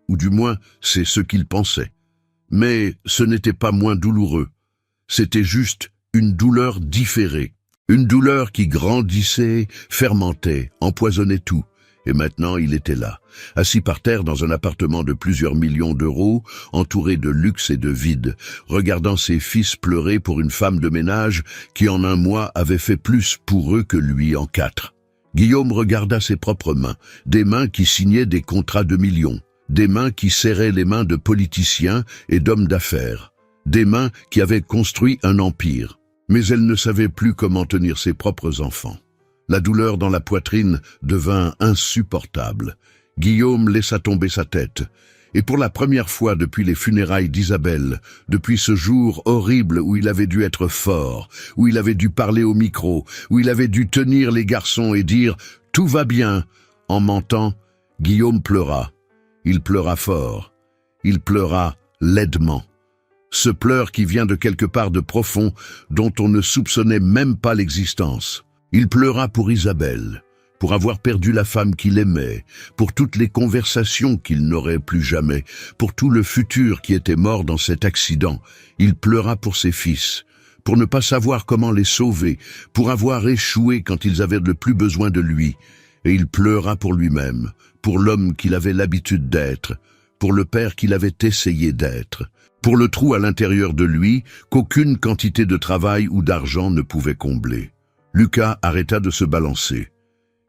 Speaker 1: Ou du moins, c'est ce qu'il pensait. Mais ce n'était pas moins douloureux. C'était juste une douleur différée. Une douleur qui grandissait, fermentait, empoisonnait tout. Et maintenant, il était là, assis par terre dans un appartement de plusieurs millions d'euros, entouré de luxe et de vide, regardant ses fils pleurer pour une femme de ménage qui en un mois avait fait plus pour eux que lui en 4. Guillaume regarda ses propres mains, des mains qui signaient des contrats de millions, des mains qui serraient les mains de politiciens et d'hommes d'affaires, des mains qui avaient construit un empire. Mais elle ne savait plus comment tenir ses propres enfants. La douleur dans la poitrine devint insupportable. Guillaume laissa tomber sa tête. Et pour la première fois depuis les funérailles d'Isabelle, depuis ce jour horrible où il avait dû être fort, où il avait dû parler au micro, où il avait dû tenir les garçons et dire « Tout va bien !» En mentant, Guillaume pleura. Il pleura fort. Il pleura laidement. Ce pleur qui vient de quelque part de profond, dont on ne soupçonnait même pas l'existence. Il pleura pour Isabelle, pour avoir perdu la femme qu'il aimait, pour toutes les conversations qu'il n'aurait plus jamais, pour tout le futur qui était mort dans cet accident. Il pleura pour ses fils, pour ne pas savoir comment les sauver, pour avoir échoué quand ils avaient le plus besoin de lui. Et il pleura pour lui-même, pour l'homme qu'il avait l'habitude d'être, pour le père qu'il avait essayé d'être, pour le trou à l'intérieur de lui qu'aucune quantité de travail ou d'argent ne pouvait combler. Lucas arrêta de se balancer.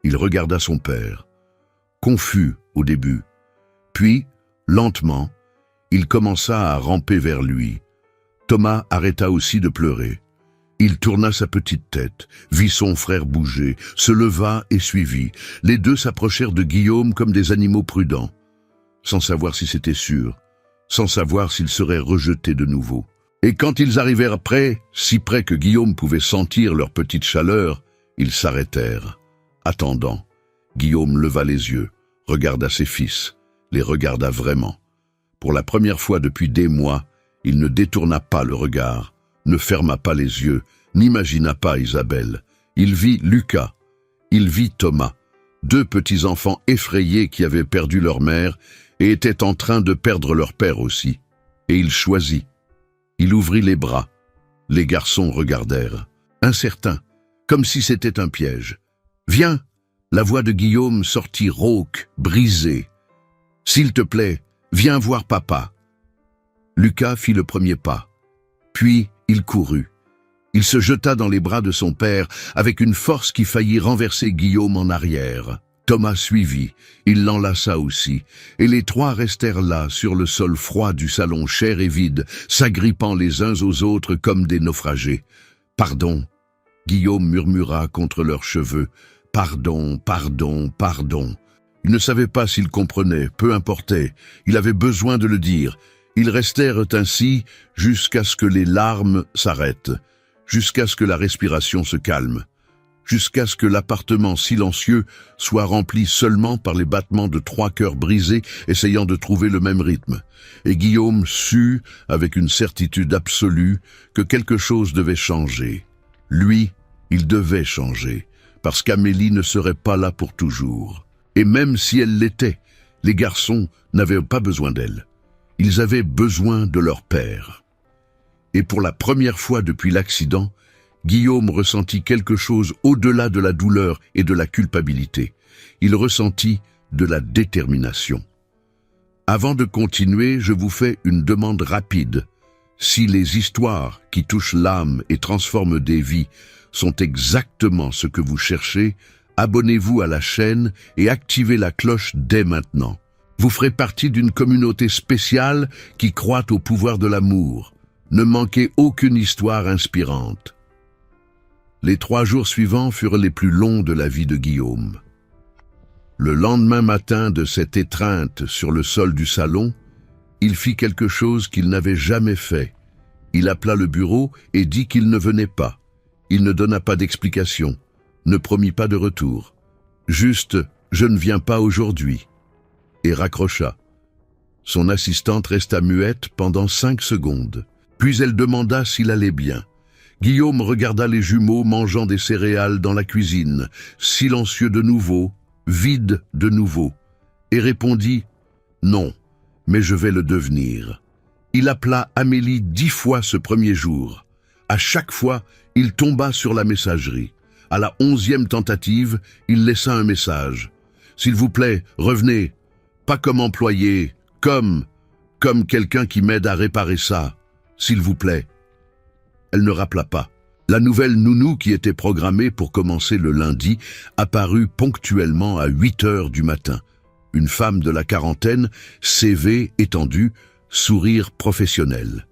Speaker 1: Il regarda son père, confus au début. Puis, lentement, il commença à ramper vers lui. Thomas arrêta aussi de pleurer. Il tourna sa petite tête, vit son frère bouger, se leva et suivit. Les deux s'approchèrent de Guillaume comme des animaux prudents, sans savoir si c'était sûr, sans savoir s'ils seraient rejetés de nouveau. Et quand ils arrivèrent près, si près que Guillaume pouvait sentir leur petite chaleur, ils s'arrêtèrent. Attendant, Guillaume leva les yeux, regarda ses fils, les regarda vraiment. Pour la première fois depuis des mois, il ne détourna pas le regard, ne ferma pas les yeux, n'imagina pas Isabelle. Il vit Lucas, il vit Thomas, deux petits-enfants effrayés qui avaient perdu leur mère et étaient en train de perdre leur père aussi. Et il choisit. Il ouvrit les bras. Les garçons regardèrent, incertains, comme si c'était un piège. « Viens !» La voix de Guillaume sortit rauque, brisée. « S'il te plaît, viens voir papa. » Lucas fit le premier pas. Puis il courut. Il se jeta dans les bras de son père avec une force qui faillit renverser Guillaume en arrière. Thomas suivit, il l'enlaça aussi, et les trois restèrent là, sur le sol froid du salon cher et vide, s'agrippant les uns aux autres comme des naufragés. « Pardon !» Guillaume murmura contre leurs cheveux. « Pardon, pardon, pardon !» Il ne savait pas s'il comprenait, peu importait, il avait besoin de le dire. Ils restèrent ainsi jusqu'à ce que les larmes s'arrêtent, jusqu'à ce que la respiration se calme, jusqu'à ce que l'appartement silencieux soit rempli seulement par les battements de 3 cœurs brisés essayant de trouver le même rythme. Et Guillaume sut, avec une certitude absolue, que quelque chose devait changer. Lui, il devait changer, parce qu'Amélie ne serait pas là pour toujours. Et même si elle l'était, les garçons n'avaient pas besoin d'elle. Ils avaient besoin de leur père. Et pour la première fois depuis l'accident, Guillaume ressentit quelque chose au-delà de la douleur et de la culpabilité. Il ressentit de la détermination. Avant de continuer, je vous fais une demande rapide. Si les histoires qui touchent l'âme et transforment des vies sont exactement ce que vous cherchez, abonnez-vous à la chaîne et activez la cloche dès maintenant. Vous ferez partie d'une communauté spéciale qui croit au pouvoir de l'amour. Ne manquez aucune histoire inspirante. Les 3 jours suivants furent les plus longs de la vie de Guillaume. Le lendemain matin de cette étreinte sur le sol du salon, il fit quelque chose qu'il n'avait jamais fait. Il appela le bureau et dit qu'il ne venait pas. Il ne donna pas d'explication, ne promit pas de retour. Juste « je ne viens pas aujourd'hui » et raccrocha. Son assistante resta muette pendant 5 secondes. Puis elle demanda s'il allait bien. Guillaume regarda les jumeaux mangeant des céréales dans la cuisine, silencieux de nouveau, vide de nouveau, et répondit « Non, mais je vais le devenir ». Il appela Amélie 10 fois ce premier jour. À chaque fois, il tomba sur la messagerie. À la 11e tentative, il laissa un message. « S'il vous plaît, revenez. Pas comme employé, comme quelqu'un qui m'aide à réparer ça. S'il vous plaît. » Elle ne rappela pas. La nouvelle nounou qui était programmée pour commencer le lundi apparut ponctuellement à 8 heures du matin. Une femme de la quarantaine, CV étendu, sourire professionnel.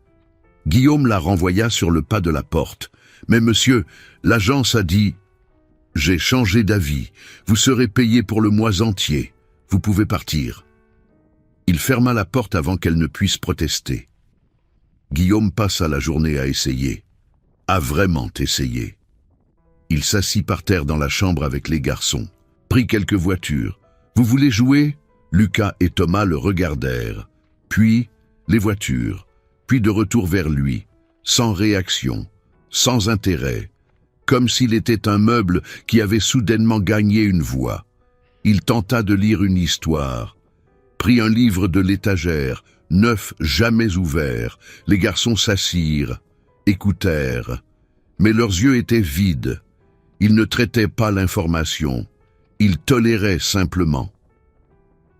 Speaker 1: Guillaume la renvoya sur le pas de la porte. « Mais monsieur, l'agence a dit... » « J'ai changé d'avis. Vous serez payé pour le mois entier. Vous pouvez partir. » Il ferma la porte avant qu'elle ne puisse protester. Guillaume passa la journée à essayer. À vraiment essayer. Il s'assit par terre dans la chambre avec les garçons. Prit quelques voitures. « Vous voulez jouer ?» Lucas et Thomas le regardèrent. Puis, les voitures. Puis de retour vers lui. Sans réaction. Sans intérêt. Comme s'il était un meuble qui avait soudainement gagné une voix. Il tenta de lire une histoire. Prit un livre de l'étagère, neuf, jamais ouvert. Les garçons s'assirent, écoutèrent. Mais leurs yeux étaient vides. Ils ne traitaient pas l'information. Ils toléraient simplement.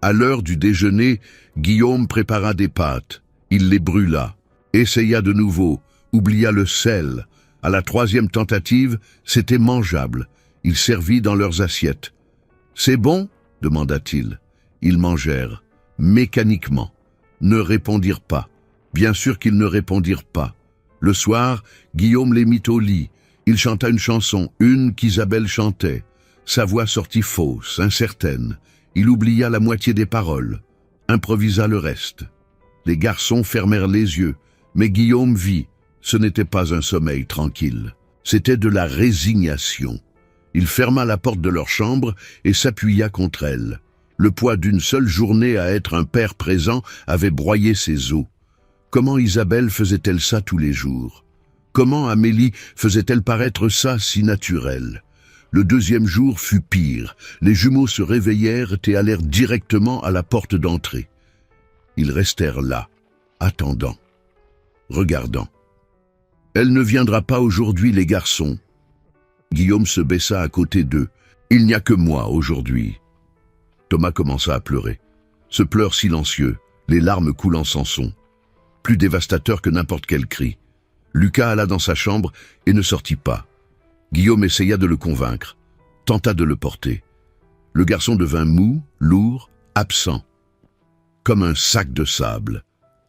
Speaker 1: À l'heure du déjeuner, Guillaume prépara des pâtes. Il les brûla, essaya de nouveau, oublia le sel. À la 3e tentative, c'était mangeable. Il servit dans leurs assiettes. « C'est bon ?» demanda-t-il. Ils mangèrent, mécaniquement. Ne répondirent pas. Bien sûr qu'ils ne répondirent pas. Le soir, Guillaume les mit au lit. Il chanta une chanson, une qu'Isabelle chantait. Sa voix sortit fausse, incertaine. Il oublia la moitié des paroles, improvisa le reste. Les garçons fermèrent les yeux, mais Guillaume vit. Ce n'était pas un sommeil tranquille, c'était de la résignation. Il ferma la porte de leur chambre et s'appuya contre elle. Le poids d'une seule journée à être un père présent avait broyé ses os. Comment Isabelle faisait-elle ça tous les jours? Comment Amélie faisait-elle paraître ça si naturel? Le 2e jour fut pire. Les jumeaux se réveillèrent et allèrent directement à la porte d'entrée. Ils restèrent là, attendant, regardant. « Elle ne viendra pas aujourd'hui, les garçons. » Guillaume se baissa à côté d'eux. « Il n'y a que moi aujourd'hui. » Thomas commença à pleurer. Ce pleur silencieux, les larmes coulant sans son. Plus dévastateur que n'importe quel cri. Lucas alla dans sa chambre et ne sortit pas. Guillaume essaya de le convaincre, tenta de le porter. Le garçon devint mou, lourd, absent. Comme un sac de sable.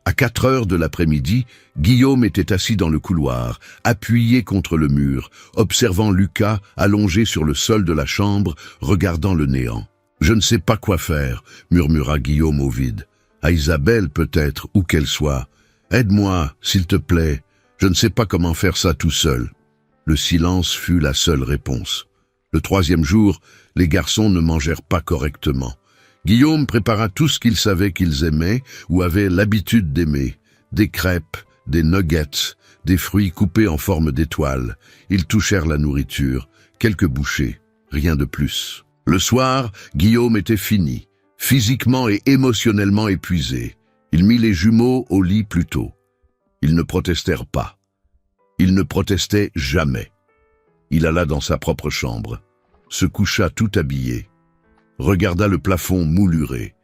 Speaker 1: À 4 heures de l'après-midi, Guillaume était assis dans le couloir, appuyé contre le mur, observant Lucas allongé sur le sol de la chambre, regardant le néant. « Je ne sais pas quoi faire » murmura Guillaume au vide. « À Isabelle peut-être, où qu'elle soit. Aide-moi, s'il te plaît. Je ne sais pas comment faire ça tout seul. » Le silence fut la seule réponse. Le 3e jour, les garçons ne mangèrent pas correctement. Guillaume prépara tout ce qu'il savait qu'ils aimaient ou avaient l'habitude d'aimer. Des crêpes, des nuggets, des fruits coupés en forme d'étoiles. Ils touchèrent la nourriture, quelques bouchées, rien de plus. Le soir, Guillaume était fini, physiquement et émotionnellement épuisé. Il mit les jumeaux au lit plus tôt. Ils ne protestèrent pas. Ils ne protestaient jamais. Il alla dans sa propre chambre, se coucha tout habillé. Regarda le plafond mouluré.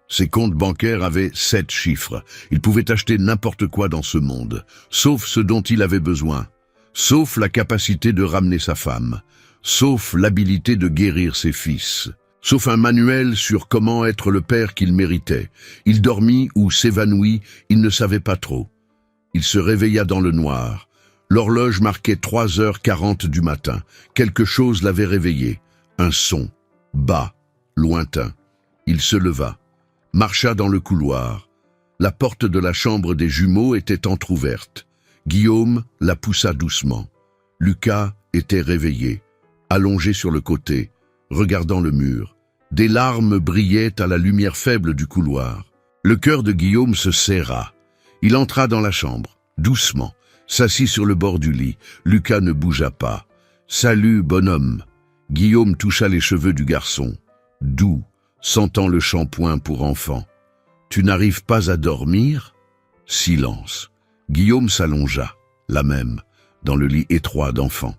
Speaker 1: Ses comptes bancaires avaient 7 chiffres. Il pouvait acheter n'importe quoi dans ce monde, sauf ce dont il avait besoin, sauf la capacité de ramener sa femme, sauf l'habilité de guérir ses fils, sauf un manuel sur comment être le père qu'il méritait. Il dormit ou s'évanouit, il ne savait pas trop. Il se réveilla dans le noir. L'horloge marquait 3h40 du matin. Quelque chose l'avait réveillé. Un son, bas, lointain. Il se leva, marcha dans le couloir. La porte de la chambre des jumeaux était entr'ouverte. Guillaume la poussa doucement. Lucas était réveillé, allongé sur le côté, regardant le mur. Des larmes brillaient à la lumière faible du couloir. Le cœur de Guillaume se serra. Il entra dans la chambre, doucement, s'assit sur le bord du lit. Lucas ne bougea pas. « Salut, bonhomme !» Guillaume toucha les cheveux du garçon, doux, sentant le shampoing pour enfant. « Tu n'arrives pas à dormir ?» Silence. Guillaume s'allongea, la même, dans le lit étroit d'enfant.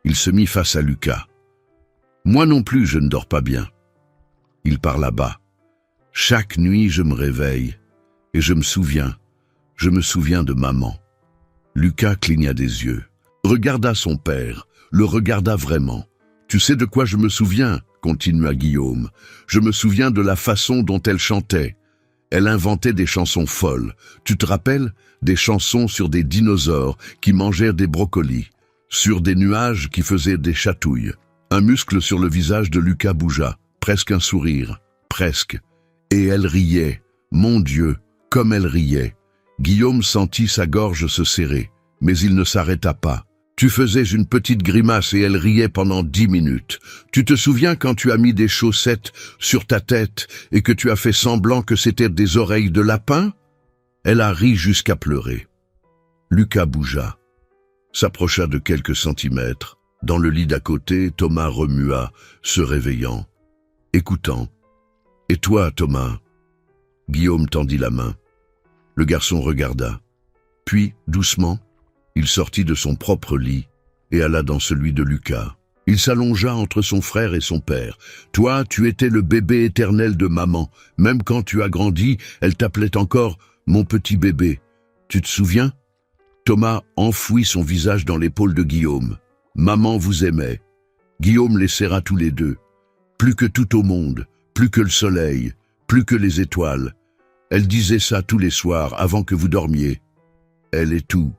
Speaker 1: Il se mit face à Lucas. « Moi non plus, je ne dors pas bien. » Il parla bas. « Chaque nuit, je me réveille, et je me souviens de maman. » Lucas cligna des yeux, regarda son père, le regarda vraiment. « Tu sais de quoi je me souviens ?» continua Guillaume. « Je me souviens de la façon dont elle chantait. Elle inventait des chansons folles. Tu te rappelles? Des chansons sur des dinosaures qui mangèrent des brocolis, sur des nuages qui faisaient des chatouilles. » Un muscle sur le visage de Lucas bougea, presque un sourire, presque. Et elle riait, mon Dieu, comme elle riait. Guillaume sentit sa gorge se serrer, mais il ne s'arrêta pas. Tu faisais une petite grimace et elle riait pendant 10 minutes. Tu te souviens quand tu as mis des chaussettes sur ta tête et que tu as fait semblant que c'était des oreilles de lapin? Elle a ri jusqu'à pleurer. Lucas bougea, s'approcha de quelques centimètres. Dans le lit d'à côté, Thomas remua, se réveillant, écoutant. « Et toi, Thomas ?» Guillaume tendit la main. Le garçon regarda. Puis, doucement, il sortit de son propre lit et alla dans celui de Lucas. Il s'allongea entre son frère et son père. « Toi, tu étais le bébé éternel de maman. Même quand tu as grandi, elle t'appelait encore « mon petit bébé ». Tu te souviens ?» Thomas enfouit son visage dans l'épaule de Guillaume. « Maman vous aimait. » Guillaume les serra tous les deux. Plus que tout au monde, plus que le soleil, plus que les étoiles. Elle disait ça tous les soirs avant que vous dormiez. Elle est tout.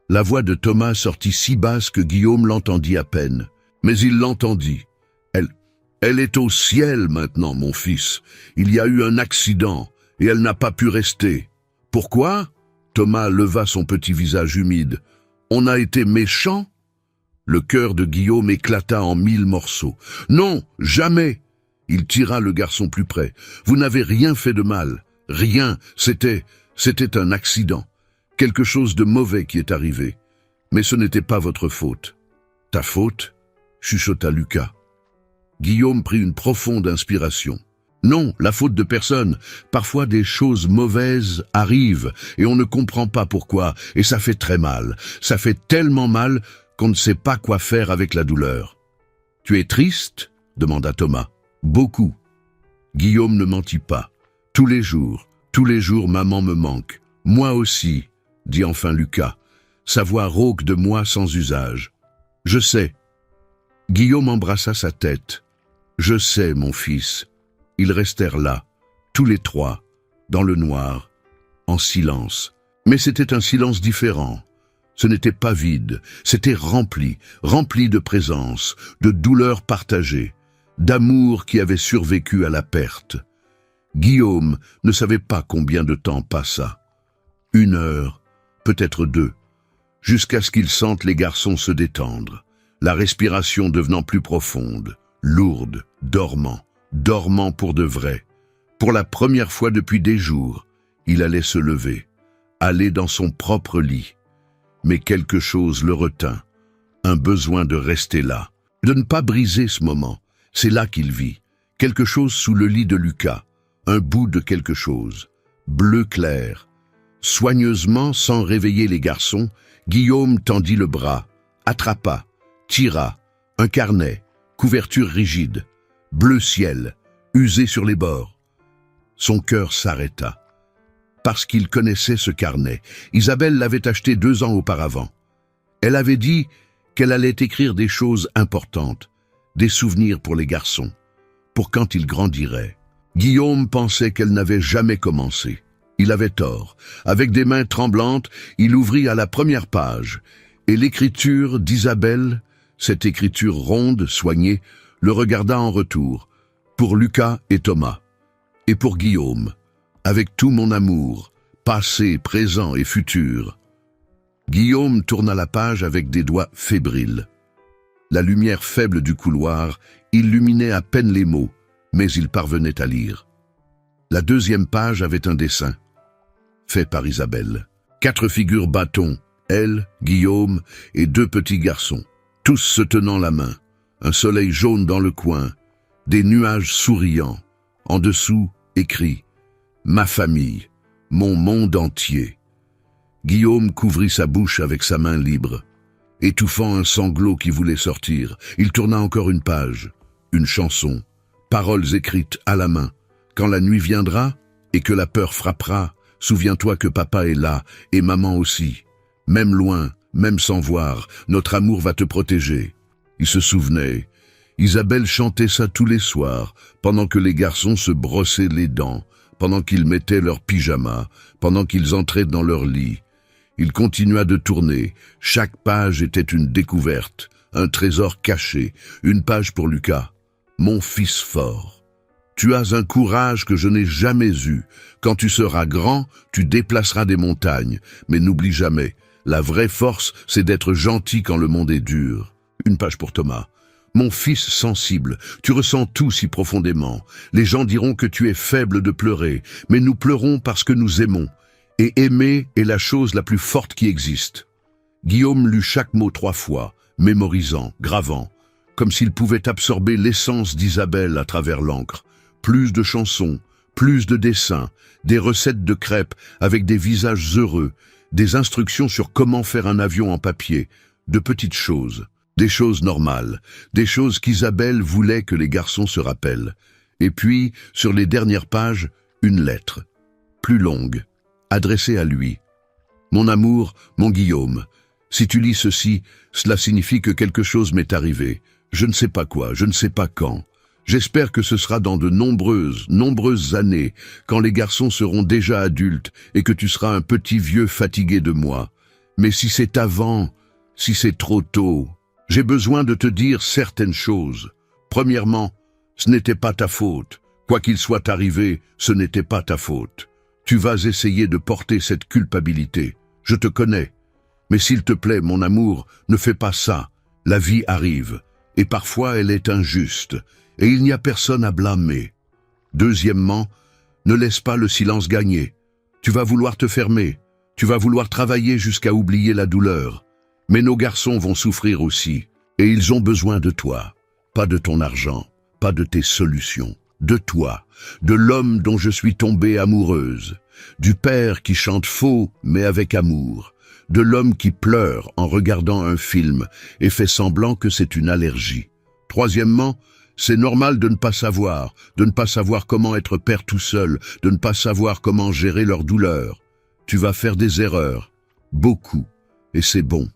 Speaker 1: La voix de Thomas sortit si basse que Guillaume l'entendit à peine. Mais il l'entendit. Elle est au ciel maintenant, mon fils. Il y a eu un accident et elle n'a pas pu rester. Pourquoi? Thomas leva son petit visage humide. On a été méchants? Le cœur de Guillaume éclata en 1000 morceaux. Non, jamais! Il tira le garçon plus près. Vous n'avez rien fait de mal. Rien. C'était un accident. Quelque chose de mauvais qui est arrivé. Mais ce n'était pas votre faute. Ta faute? Chuchota Lucas. Guillaume prit une profonde inspiration. Non, la faute de personne. Parfois des choses mauvaises arrivent et on ne comprend pas pourquoi. Et ça fait très mal. Ça fait tellement mal qu'on ne sait pas quoi faire avec la douleur. « Tu es triste ?» demanda Thomas. « Beaucoup. » Guillaume ne mentit pas. « Tous les jours, maman me manque. Moi aussi, » dit enfin Lucas, sa voix rauque de moi sans usage. « Je sais. » Guillaume embrassa sa tête. « Je sais, mon fils. » Ils restèrent là, tous les trois, dans le noir, en silence. Mais c'était un silence différent. Ce n'était pas vide, c'était rempli de présence, de douleur partagée, d'amour qui avait survécu à la perte. Guillaume ne savait pas combien de temps passa. 1 heure, peut-être 2, jusqu'à ce qu'il sente les garçons se détendre, la respiration devenant plus profonde, lourde, dormant pour de vrai. Pour la première fois depuis des jours, il allait se lever, aller dans son propre lit. Mais quelque chose le retint, un besoin de rester là, de ne pas briser ce moment. C'est là qu'il vit, quelque chose sous le lit de Lucas, un bout de quelque chose, bleu clair. Soigneusement, sans réveiller les garçons, Guillaume tendit le bras, attrapa, tira, un carnet, couverture rigide, bleu ciel, usé sur les bords. Son cœur s'arrêta. Parce qu'il connaissait ce carnet. Isabelle l'avait acheté 2 ans auparavant. Elle avait dit qu'elle allait écrire des choses importantes, des souvenirs pour les garçons, pour quand ils grandiraient. Guillaume pensait qu'elle n'avait jamais commencé. Il avait tort. Avec des mains tremblantes, il ouvrit à la première page, et l'écriture d'Isabelle, cette écriture ronde, soignée, le regarda en retour, pour Lucas et Thomas, et pour Guillaume. Avec tout mon amour, passé, présent et futur. Guillaume tourna la page avec des doigts fébriles. La lumière faible du couloir illuminait à peine les mots, mais il parvenait à lire. La deuxième page avait un dessin, fait par Isabelle. 4 figures bâtons, elle, Guillaume et 2 petits garçons, tous se tenant la main. Un soleil jaune dans le coin, des nuages souriants. En dessous, écrit « Ma famille, mon monde entier ». Guillaume couvrit sa bouche avec sa main libre, étouffant un sanglot qui voulait sortir. Il tourna encore une page, une chanson, paroles écrites à la main. « Quand la nuit viendra et que la peur frappera, souviens-toi que papa est là et maman aussi. Même loin, même sans voir, notre amour va te protéger. » Il se souvenait. Isabelle chantait ça tous les soirs, pendant que les garçons se brossaient les dents, pendant qu'ils mettaient leur pyjama, pendant qu'ils entraient dans leur lit. Il continua de tourner. Chaque page était une découverte, un trésor caché, une page pour Lucas. Mon fils fort. Tu as un courage que je n'ai jamais eu. Quand tu seras grand, tu déplaceras des montagnes. Mais n'oublie jamais, la vraie force, c'est d'être gentil quand le monde est dur. Une page pour Thomas. Mon fils sensible, tu ressens tout si profondément. Les gens diront que tu es faible de pleurer, mais nous pleurons parce que nous aimons. Et aimer est la chose la plus forte qui existe. Guillaume lut chaque mot 3 fois, mémorisant, gravant, comme s'il pouvait absorber l'essence d'Isabelle à travers l'encre. Plus de chansons, plus de dessins, des recettes de crêpes avec des visages heureux, des instructions sur comment faire un avion en papier, de petites choses. Des choses normales, des choses qu'Isabelle voulait que les garçons se rappellent. Et puis, sur les dernières pages, une lettre, plus longue, adressée à lui. « Mon amour, mon Guillaume, si tu lis ceci, cela signifie que quelque chose m'est arrivé. Je ne sais pas quoi, je ne sais pas quand. J'espère que ce sera dans de nombreuses années, quand les garçons seront déjà adultes et que tu seras un petit vieux fatigué de moi. Mais si c'est avant, si c'est trop tôt... J'ai besoin de te dire certaines choses. Premièrement, ce n'était pas ta faute. Quoi qu'il soit arrivé, ce n'était pas ta faute. Tu vas essayer de porter cette culpabilité. Je te connais. Mais s'il te plaît, mon amour, ne fais pas ça. La vie arrive. Et parfois, elle est injuste. Et il n'y a personne à blâmer. Deuxièmement, ne laisse pas le silence gagner. Tu vas vouloir te fermer. Tu vas vouloir travailler jusqu'à oublier la douleur. Mais nos garçons vont souffrir aussi, et ils ont besoin de toi. Pas de ton argent, pas de tes solutions. De toi, de l'homme dont je suis tombée amoureuse. Du père qui chante faux, mais avec amour. De l'homme qui pleure en regardant un film et fait semblant que c'est une allergie. Troisièmement, c'est normal de ne pas savoir comment être père tout seul, de ne pas savoir comment gérer leur douleur. Tu vas faire des erreurs, beaucoup, et c'est bon.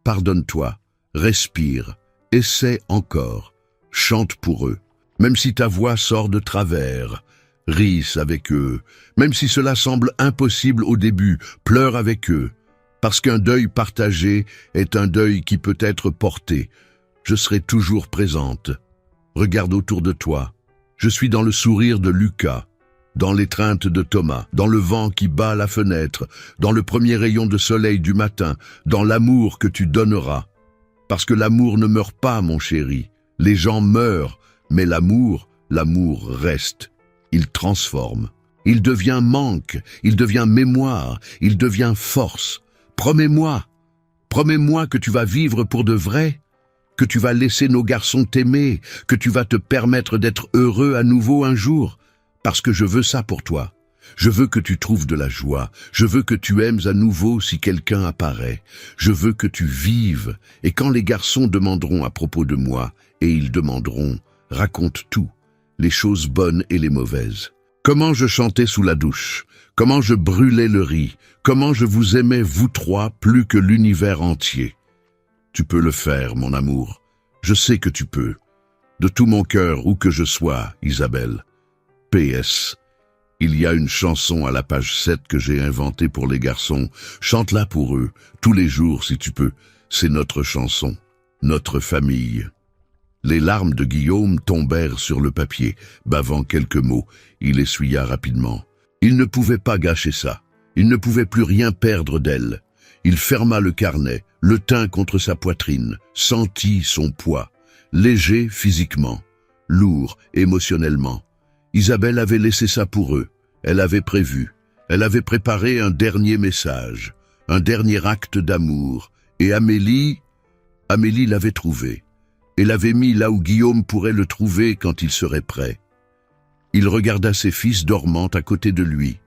Speaker 1: Pardonne-toi, respire, essaie encore, chante pour eux. Même si ta voix sort de travers, ris avec eux. Même si cela semble impossible au début, pleure avec eux. Parce qu'un deuil partagé est un deuil qui peut être porté. Je serai toujours présente. Regarde autour de toi. Je suis dans le sourire de Lucas, dans l'étreinte de Thomas, dans le vent qui bat la fenêtre, dans le premier rayon de soleil du matin, dans l'amour que tu donneras. Parce que l'amour ne meurt pas, mon chéri. Les gens meurent, mais l'amour reste. Il transforme. Il devient manque, il devient mémoire, il devient force. Promets-moi que tu vas vivre pour de vrai, que tu vas laisser nos garçons t'aimer, que tu vas te permettre d'être heureux à nouveau un jour. Parce que je veux ça pour toi. Je veux que tu trouves de la joie. Je veux que tu aimes à nouveau si quelqu'un apparaît. Je veux que tu vives. Et quand les garçons demanderont à propos de moi, et ils demanderont, raconte tout, les choses bonnes et les mauvaises. Comment je chantais sous la douche, comment je brûlais le riz, comment je vous aimais vous 3 plus que l'univers entier. Tu peux le faire, mon amour. Je sais que tu peux. De tout mon cœur, où que je sois, Isabelle. PS. Il y a une chanson à la page 7 que j'ai inventée pour les garçons. Chante-la pour eux, tous les jours si tu peux. C'est notre chanson, notre famille. Les larmes de Guillaume tombèrent sur le papier, bavant quelques mots. Il essuya rapidement. Il ne pouvait pas gâcher ça. Il ne pouvait plus rien perdre d'elle. Il ferma le carnet, le tint contre sa poitrine, sentit son poids, léger physiquement, lourd émotionnellement. Isabelle avait laissé ça pour eux, elle avait prévu, elle avait préparé un dernier message, un dernier acte d'amour, et Amélie l'avait trouvé, et l'avait mis là où Guillaume pourrait le trouver quand il serait prêt. Il regarda ses fils dormant à côté de lui,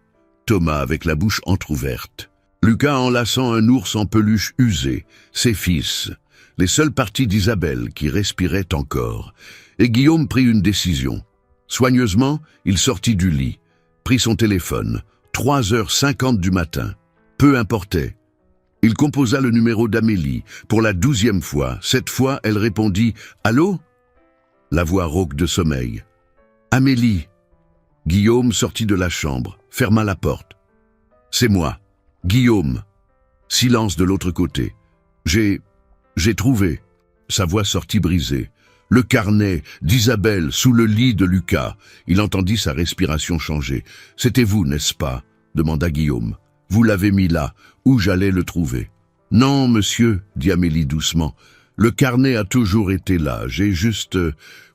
Speaker 1: Thomas avec la bouche entr'ouverte, Lucas enlaçant un ours en peluche usé, ses fils, les seules parties d'Isabelle qui respiraient encore. Et Guillaume prit une décision. Soigneusement, il sortit du lit, prit son téléphone, 3h50 du matin. Peu importait. Il composa le numéro d'Amélie, pour la 12e fois. Cette fois, elle répondit « Allô ?» La voix rauque de sommeil. « Amélie !» Guillaume sortit de la chambre, ferma la porte. « C'est moi, Guillaume. » Silence de l'autre côté. « J'ai trouvé. » Sa voix sortit brisée. Le carnet d'Isabelle sous le lit de Lucas. Il entendit sa respiration changer. « C'était vous, n'est-ce pas ?» demanda Guillaume. « Vous l'avez mis là, où j'allais le trouver. »« Non, monsieur, » dit Amélie doucement. « Le carnet a toujours été là. J'ai juste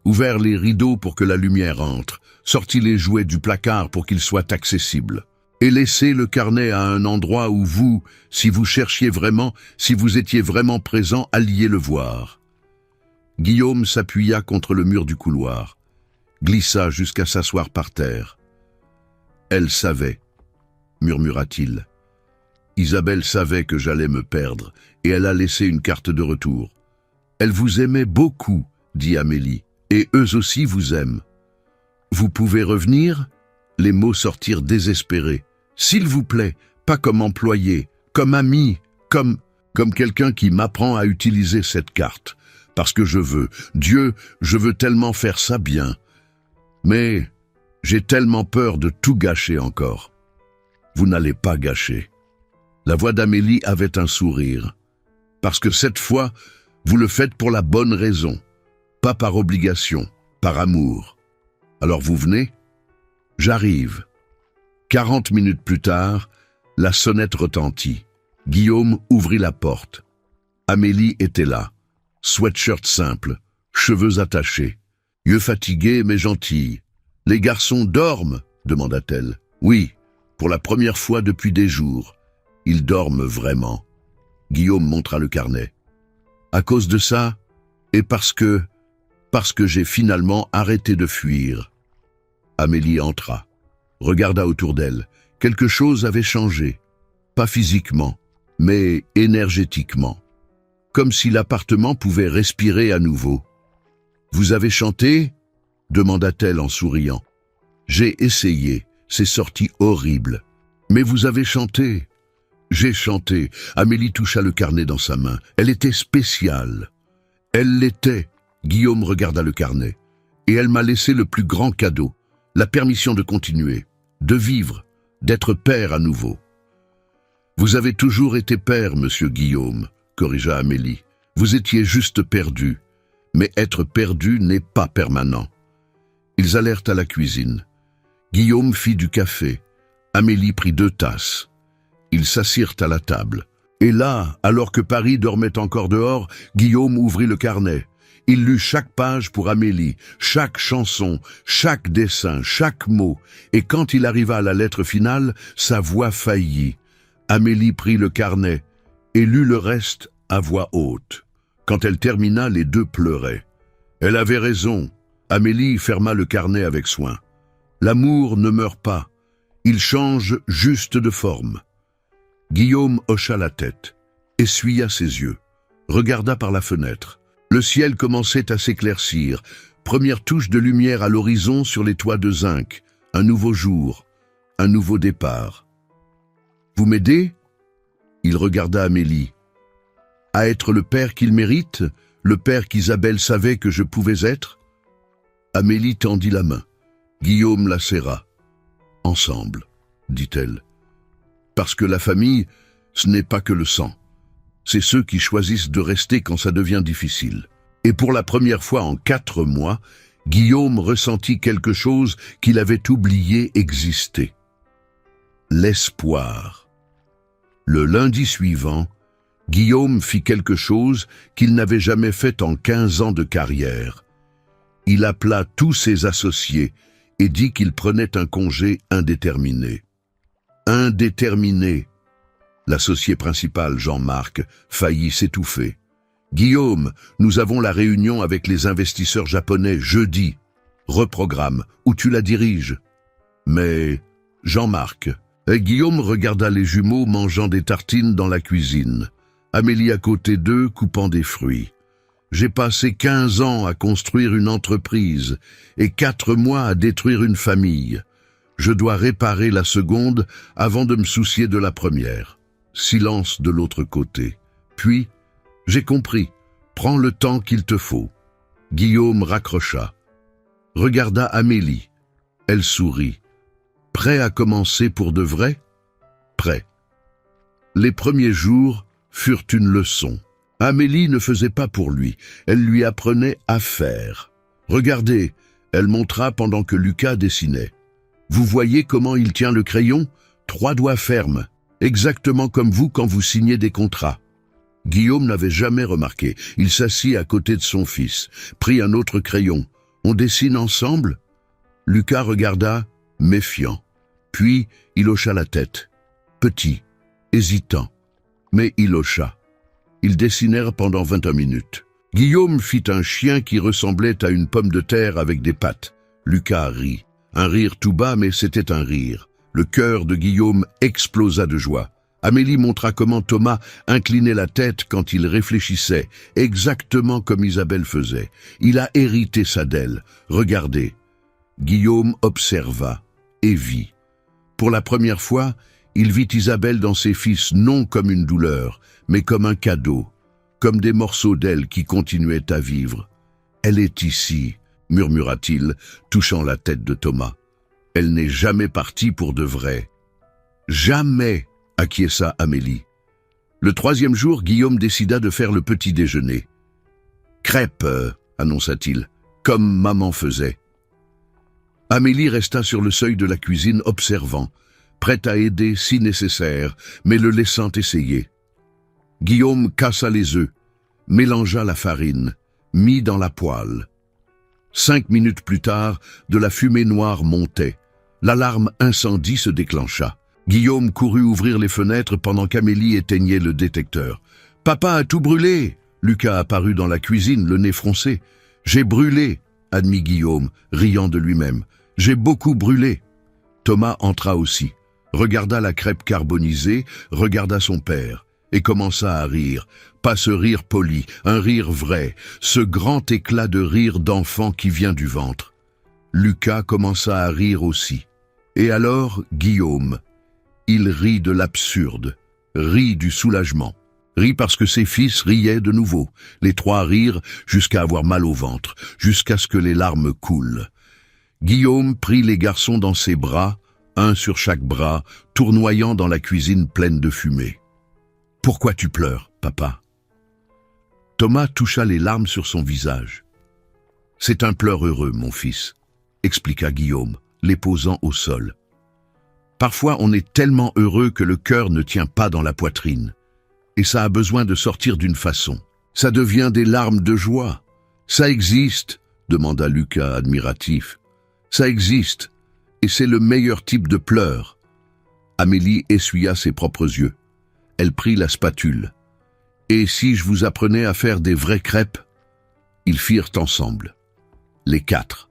Speaker 1: ouvert les rideaux pour que la lumière entre, sorti les jouets du placard pour qu'ils soient accessibles. Et laissé le carnet à un endroit où vous, si vous cherchiez vraiment, si vous étiez vraiment présent, alliez le voir. » Guillaume s'appuya contre le mur du couloir, glissa jusqu'à s'asseoir par terre. « Elle savait, » murmura-t-il. « Isabelle savait que j'allais me perdre, et elle a laissé une carte de retour. Elle vous aimait beaucoup, » dit Amélie, « et eux aussi vous aiment. Vous pouvez revenir ?» Les mots sortirent désespérés. « S'il vous plaît, pas comme employé, comme ami, comme quelqu'un qui m'apprend à utiliser cette carte. Parce que je veux, Dieu, je veux tellement faire ça bien. Mais j'ai tellement peur de tout gâcher encore. » « Vous n'allez pas gâcher. » La voix d'Amélie avait un sourire. « Parce que cette fois, vous le faites pour la bonne raison. Pas par obligation, par amour. Alors vous venez ? J'arrive. » 40 minutes plus tard, la sonnette retentit. Guillaume ouvrit la porte. Amélie était là. Sweatshirt simple, cheveux attachés, yeux fatigués mais gentils. « Les garçons dorment ?» demanda-t-elle. « Oui, pour la première fois depuis des jours. Ils dorment vraiment. » Guillaume montra le carnet. « À cause de ça, et parce que j'ai finalement arrêté de fuir. » Amélie entra, regarda autour d'elle. Quelque chose avait changé. Pas physiquement, mais énergétiquement. Comme si l'appartement pouvait respirer à nouveau. « Vous avez chanté ?» demanda-t-elle en souriant. « J'ai essayé, c'est sorti horrible. Mais vous avez chanté. » « J'ai chanté. » Amélie toucha le carnet dans sa main. Elle était spéciale. Elle l'était. Guillaume regarda le carnet. Et elle m'a laissé le plus grand cadeau. La permission de continuer, de vivre, d'être père à nouveau. « Vous avez toujours été père, monsieur Guillaume, » corrigea Amélie. « Vous étiez juste perdu. Mais être perdu n'est pas permanent. » Ils allèrent à la cuisine. Guillaume fit du café. Amélie prit 2 tasses. Ils s'assirent à la table. Et là, alors que Paris dormait encore dehors, Guillaume ouvrit le carnet. Il lut chaque page pour Amélie, chaque chanson, chaque dessin, chaque mot. Et quand il arriva à la lettre finale, sa voix faillit. Amélie prit le carnet et lut le reste à voix haute. Quand elle termina, les deux pleuraient. Elle avait raison. Amélie ferma le carnet avec soin. L'amour ne meurt pas. Il change juste de forme. Guillaume hocha la tête, essuya ses yeux, regarda par la fenêtre. Le ciel commençait à s'éclaircir. Première touche de lumière à l'horizon sur les toits de zinc. Un nouveau jour, un nouveau départ. « Vous m'aidez ?» Il regarda Amélie. « À être le père qu'il mérite, le père qu'Isabelle savait que je pouvais être ?» Amélie tendit la main. Guillaume la serra. « Ensemble, » dit-elle. « Parce que la famille, ce n'est pas que le sang. C'est ceux qui choisissent de rester quand ça devient difficile. » Et pour la première fois en 4 mois, Guillaume ressentit quelque chose qu'il avait oublié exister. L'espoir. Le lundi suivant, Guillaume fit quelque chose qu'il n'avait jamais fait en 15 ans de carrière. Il appela tous ses associés et dit qu'il prenait un congé indéterminé. Indéterminé. L'associé principal, Jean-Marc, faillit s'étouffer. « Guillaume, nous avons la réunion avec les investisseurs japonais jeudi. Reprogramme, où tu la diriges. » Mais Jean-Marc. Guillaume regarda les jumeaux mangeant des tartines dans la cuisine. Amélie à côté d'eux, coupant des fruits. « J'ai passé 15 ans à construire une entreprise et 4 mois à détruire une famille. Je dois réparer la seconde avant de me soucier de la première. » Silence de l'autre côté. Puis, « J'ai compris. Prends le temps qu'il te faut. » Guillaume raccrocha. Regarda Amélie. Elle sourit. « Prêt à commencer pour de vrai ?»« Prêt. » Les premiers jours furent une leçon. Amélie ne faisait pas pour lui, elle lui apprenait à faire. « Regardez », elle montra pendant que Lucas dessinait. « Vous voyez comment il tient le crayon ? 3 doigts fermes, exactement comme vous quand vous signez des contrats. » Guillaume n'avait jamais remarqué. Il s'assit à côté de son fils, prit un autre crayon. « On dessine ensemble ?» Lucas regarda, méfiant. Puis il hocha la tête, petit, hésitant. Mais il hocha. Ils dessinèrent pendant 21 minutes. Guillaume fit un chien qui ressemblait à une pomme de terre avec des pattes. Lucas rit. Un rire tout bas, mais c'était un rire. Le cœur de Guillaume explosa de joie. Amélie montra comment Thomas inclinait la tête quand il réfléchissait, exactement comme Isabelle faisait. Il a hérité ça d'elle. Regardez. Guillaume observa et vit. Pour la première fois, il vit Isabelle dans ses fils non comme une douleur, mais comme un cadeau, comme des morceaux d'elle qui continuaient à vivre. « Elle est ici », murmura-t-il, touchant la tête de Thomas. « Elle n'est jamais partie pour de vrai. »« Jamais », acquiesça Amélie. Le 3e jour, Guillaume décida de faire le petit déjeuner. « Crêpes », annonça-t-il, « comme maman faisait. » Amélie resta sur le seuil de la cuisine observant, prête à aider si nécessaire, mais le laissant essayer. Guillaume cassa les œufs, mélangea la farine, mit dans la poêle. 5 minutes plus tard, de la fumée noire montait. L'alarme incendie se déclencha. Guillaume courut ouvrir les fenêtres pendant qu'Amélie éteignait le détecteur. « Papa a tout brûlé !» Lucas apparut dans la cuisine, le nez froncé. « J'ai brûlé !» admit Guillaume, riant de lui-même. « J'ai beaucoup brûlé !» Thomas entra aussi, regarda la crêpe carbonisée, regarda son père, et commença à rire. Pas ce rire poli, un rire vrai, ce grand éclat de rire d'enfant qui vient du ventre. Lucas commença à rire aussi. Et alors, Guillaume. Il rit de l'absurde, rit du soulagement. Rit parce que ses fils riaient de nouveau. Les 3 rirent jusqu'à avoir mal au ventre, jusqu'à ce que les larmes coulent. Guillaume prit les garçons dans ses bras, un sur chaque bras, tournoyant dans la cuisine pleine de fumée. « Pourquoi tu pleures, papa ?» Thomas toucha les larmes sur son visage. « C'est un pleur heureux, mon fils », expliqua Guillaume, les posant au sol. « Parfois on est tellement heureux que le cœur ne tient pas dans la poitrine. Et ça a besoin de sortir d'une façon. Ça devient des larmes de joie. Ça existe, demanda Lucas admiratif. Ça existe, et c'est le meilleur type de pleurs. Amélie essuya ses propres yeux. Elle prit la spatule. Et si je vous apprenais à faire des vraies crêpes? Ils firent ensemble. Les 4.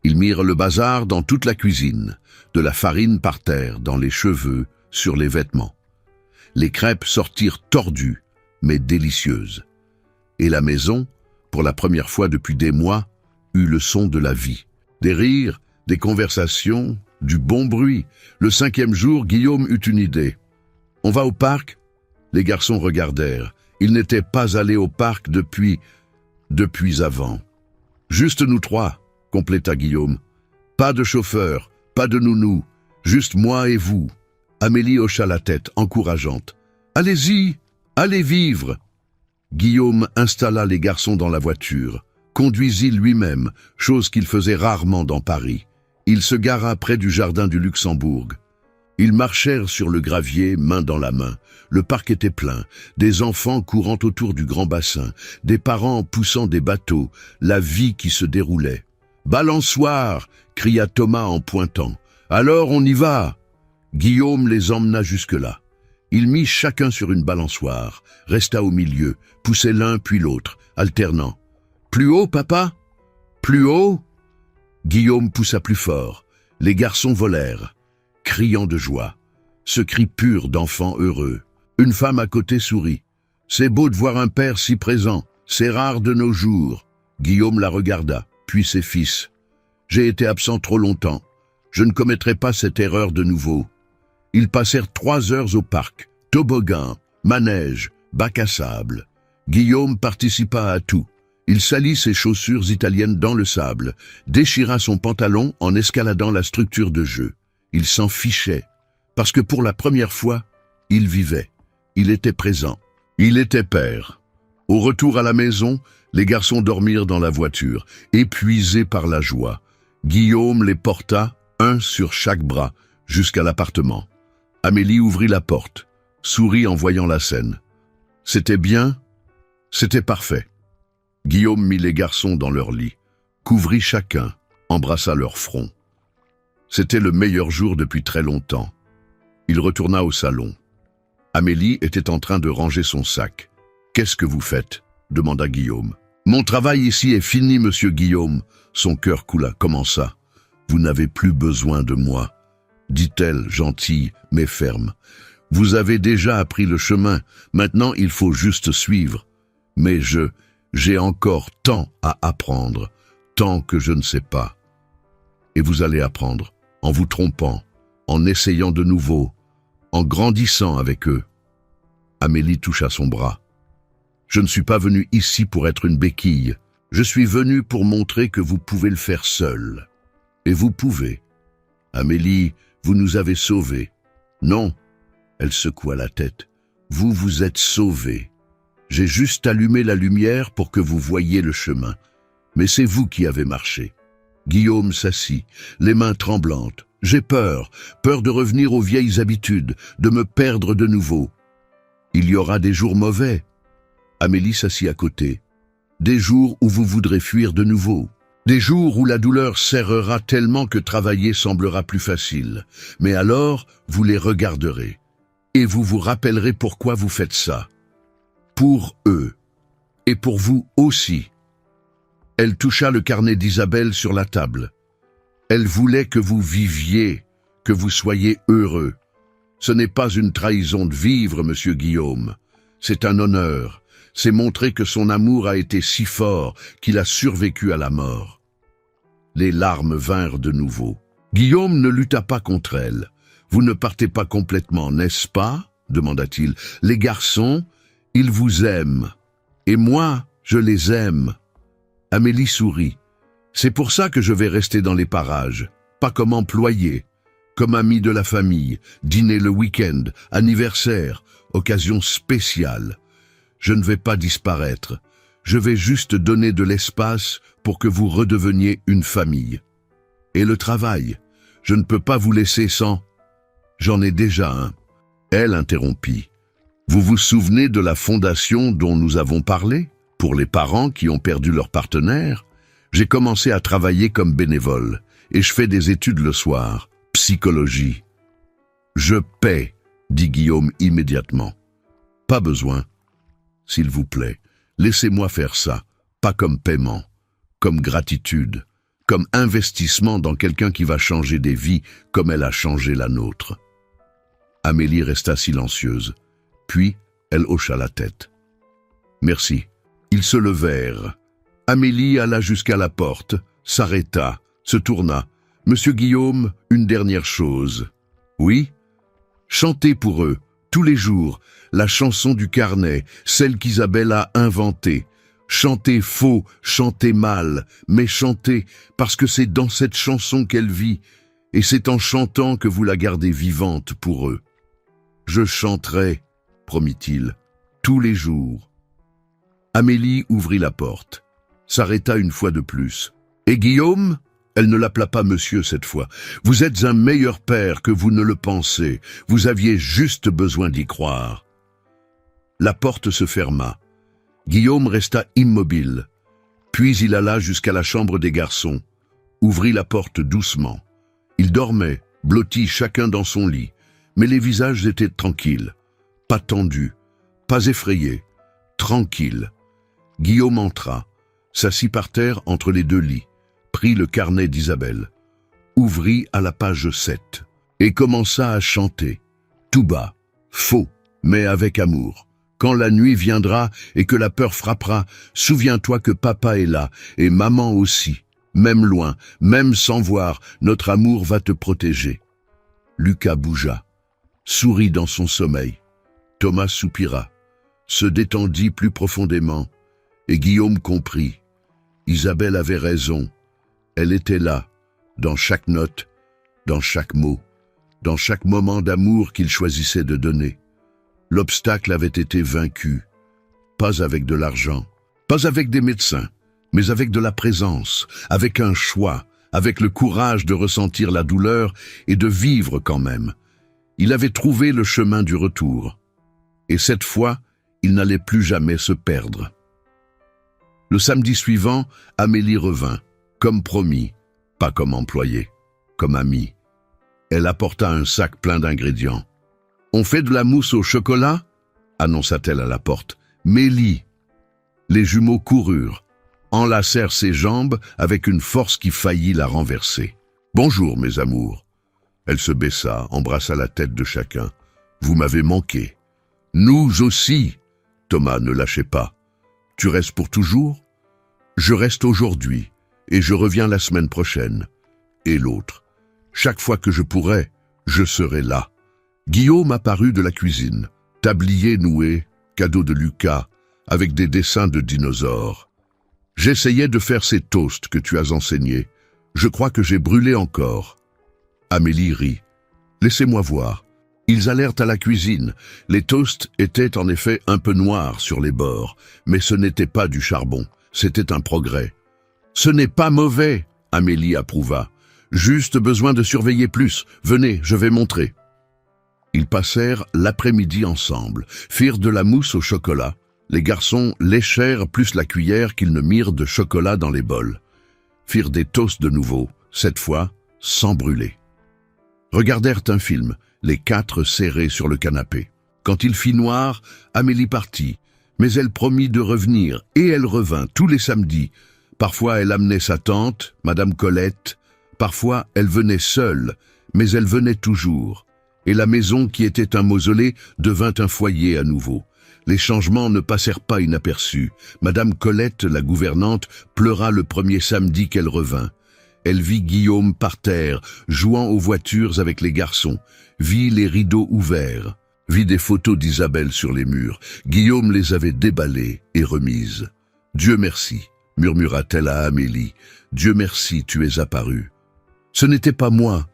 Speaker 1: Ils mirent le bazar dans toute la cuisine, de la farine par terre, dans les cheveux, sur les vêtements. Les crêpes sortirent tordues, mais délicieuses. Et la maison, pour la première fois depuis des mois, eut le son de la vie. Des rires, des conversations, du bon bruit. Le 5e jour, Guillaume eut une idée. « On va au parc ?» Les garçons regardèrent. Ils n'étaient pas allés au parc depuis avant. « Juste nous 3, compléta Guillaume. « Pas de chauffeur, pas de nounou, juste moi et vous. » Amélie hocha la tête, encourageante. « Allez-y, allez vivre !» Guillaume installa les garçons dans la voiture, conduisit lui-même, chose qu'il faisait rarement dans Paris. Il se gara près du jardin du Luxembourg. Ils marchèrent sur le gravier, main dans la main. Le parc était plein, des enfants courant autour du grand bassin, des parents poussant des bateaux, la vie qui se déroulait. « Balançoire !» cria Thomas en pointant. « Alors on y va !» Guillaume les emmena jusque-là. Il mit chacun sur une balançoire, resta au milieu, poussait l'un puis l'autre, alternant. « Plus haut, papa ? Plus haut ?» Guillaume poussa plus fort. Les garçons volèrent, criant de joie. Ce cri pur d'enfant heureux. Une femme à côté sourit. « C'est beau de voir un père si présent. C'est rare de nos jours. » Guillaume la regarda, puis ses fils. « J'ai été absent trop longtemps. Je ne commettrai pas cette erreur de nouveau. » Ils passèrent 3 heures au parc. Toboggan, manège, bac à sable. Guillaume participa à tout. Il salit ses chaussures italiennes dans le sable, déchira son pantalon en escaladant la structure de jeu. Il s'en fichait, parce que pour la première fois, il vivait. Il était présent. Il était père. Au retour à la maison, les garçons dormirent dans la voiture, épuisés par la joie. Guillaume les porta, un sur chaque bras, jusqu'à l'appartement. Amélie ouvrit la porte, sourit en voyant la scène. C'était bien, c'était parfait. Guillaume mit les garçons dans leur lit, couvrit chacun, embrassa leur front. C'était le meilleur jour depuis très longtemps. Il retourna au salon. Amélie était en train de ranger son sac. « Qu'est-ce que vous faites ?» demanda Guillaume. « Mon travail ici est fini, monsieur Guillaume. » Son cœur coula. « Comment ça ? Vous n'avez plus besoin de moi. » dit-elle, gentille, mais ferme. « Vous avez déjà appris le chemin, maintenant il faut juste suivre. Mais j'ai encore tant à apprendre, tant que je ne sais pas. Et vous allez apprendre, en vous trompant, en essayant de nouveau, en grandissant avec eux. » Amélie toucha son bras. « Je ne suis pas venu ici pour être une béquille. Je suis venu pour montrer que vous pouvez le faire seul. Et vous pouvez. Amélie, vous nous avez sauvés. » « Non. » Elle secoua la tête. « Vous vous êtes sauvés. J'ai juste allumé la lumière pour que vous voyiez le chemin. Mais c'est vous qui avez marché. » Guillaume s'assit, les mains tremblantes. « J'ai peur de revenir aux vieilles habitudes, de me perdre de nouveau. » « Il y aura des jours mauvais. » Amélie s'assit à côté. « Des jours où vous voudrez fuir de nouveau. Des jours où la douleur serrera tellement que travailler semblera plus facile. Mais alors, vous les regarderez. Et vous vous rappellerez pourquoi vous faites ça. Pour eux. Et pour vous aussi. » Elle toucha le carnet d'Isabelle sur la table. Elle voulait que vous viviez, que vous soyez heureux. Ce n'est pas une trahison de vivre, monsieur Guillaume. C'est un honneur. C'est montrer que son amour a été si fort qu'il a survécu à la mort. Les larmes vinrent de nouveau. Guillaume ne lutta pas contre elle. « Vous ne partez pas complètement, n'est-ce pas ?» demanda-t-il. « Les garçons, ils vous aiment. Et moi, je les aime. » Amélie sourit. « C'est pour ça que je vais rester dans les parages, pas comme employé, comme ami de la famille, dîner le week-end, anniversaire, occasion spéciale. Je ne vais pas disparaître. Je vais juste donner de l'espace pour que vous redeveniez une famille. Et le travail, je ne peux pas vous laisser sans... J'en ai déjà un. » Elle interrompit. « Vous vous souvenez de la fondation dont nous avons parlé, pour les parents qui ont perdu leur partenaire? J'ai commencé à travailler comme bénévole, et je fais des études le soir. Psychologie. »« Je paie, » dit Guillaume immédiatement. « Pas besoin. S'il vous plaît, laissez-moi faire ça, pas comme paiement, comme gratitude, comme investissement dans quelqu'un qui va changer des vies comme elle a changé la nôtre. » Amélie resta silencieuse, puis elle hocha la tête. « Merci. » Ils se levèrent. Amélie alla jusqu'à la porte, s'arrêta, se tourna. « Monsieur Guillaume, une dernière chose. »« Oui ?»« Chantez pour eux, tous les jours, la chanson du carnet, celle qu'Isabelle a inventée. Chantez faux, chantez mal, mais chantez, parce que c'est dans cette chanson qu'elle vit, et c'est en chantant que vous la gardez vivante pour eux. »« Je chanterai, » promit-il, « tous les jours. » Amélie ouvrit la porte, s'arrêta une fois de plus. « Et Guillaume ?» Elle ne l'appela pas monsieur cette fois. Vous êtes un meilleur père que vous ne le pensez. Vous aviez juste besoin d'y croire. La porte se ferma. Guillaume resta immobile. Puis il alla jusqu'à la chambre des garçons, ouvrit la porte doucement. Ils dormaient, blottis chacun dans son lit, mais les visages étaient tranquilles, pas tendus, pas effrayés, tranquilles. Guillaume entra, s'assit par terre entre les deux lits, prit le carnet d'Isabelle, ouvrit à la page 7 et commença à chanter, tout bas, faux, mais avec amour. Quand la nuit viendra et que la peur frappera, souviens-toi que papa est là et maman aussi. Même loin, même sans voir, notre amour va te protéger. Lucas bougea, sourit dans son sommeil. Thomas soupira, se détendit plus profondément, et Guillaume comprit. Isabelle avait raison. Elle était là, dans chaque note, dans chaque mot, dans chaque moment d'amour qu'il choisissait de donner. L'obstacle avait été vaincu, pas avec de l'argent, pas avec des médecins, mais avec de la présence, avec un choix, avec le courage de ressentir la douleur et de vivre quand même. Il avait trouvé le chemin du retour. Et cette fois, il n'allait plus jamais se perdre. Le samedi suivant, Amélie revint, comme promis, pas comme employée, comme amie. Elle apporta un sac plein d'ingrédients. « On fait de la mousse au chocolat ?» annonça-t-elle à la porte. « Mélie !» Les jumeaux coururent, enlacèrent ses jambes avec une force qui faillit la renverser. « Bonjour, mes amours !» Elle se baissa, embrassa la tête de chacun. « Vous m'avez manqué. »« Nous aussi !» Thomas ne lâchait pas. « Tu restes pour toujours ?»« Je reste aujourd'hui, et je reviens la semaine prochaine. » Et l'autre. « Chaque fois que je pourrai, je serai là. » Guillaume apparut de la cuisine, tablier noué, cadeau de Lucas, avec des dessins de dinosaures. J'essayais de faire ces toasts que tu as enseignés. Je crois que j'ai brûlé encore. Amélie rit. Laissez-moi voir. Ils allèrent à la cuisine. Les toasts étaient en effet un peu noirs sur les bords, mais ce n'était pas du charbon, c'était un progrès. Ce n'est pas mauvais, Amélie approuva. Juste besoin de surveiller plus. Venez, je vais montrer. Ils passèrent l'après-midi ensemble, firent de la mousse au chocolat. Les garçons léchèrent plus la cuillère qu'ils ne mirent de chocolat dans les bols. Firent des toasts de nouveau, cette fois sans brûler. Regardèrent un film, les quatre serrés sur le canapé. Quand il fit noir, Amélie partit, mais elle promit de revenir, et elle revint tous les samedis. Parfois elle amenait sa tante, Madame Colette, parfois elle venait seule, mais elle venait toujours. Et la maison qui était un mausolée devint un foyer à nouveau. Les changements ne passèrent pas inaperçus. Madame Colette, la gouvernante, pleura le premier samedi qu'elle revint. Elle vit Guillaume par terre, jouant aux voitures avec les garçons, vit les rideaux ouverts, vit des photos d'Isabelle sur les murs. Guillaume les avait déballées et remises. « Dieu merci », murmura-t-elle à Amélie. « Dieu merci, tu es apparue. »« Ce n'était pas moi »,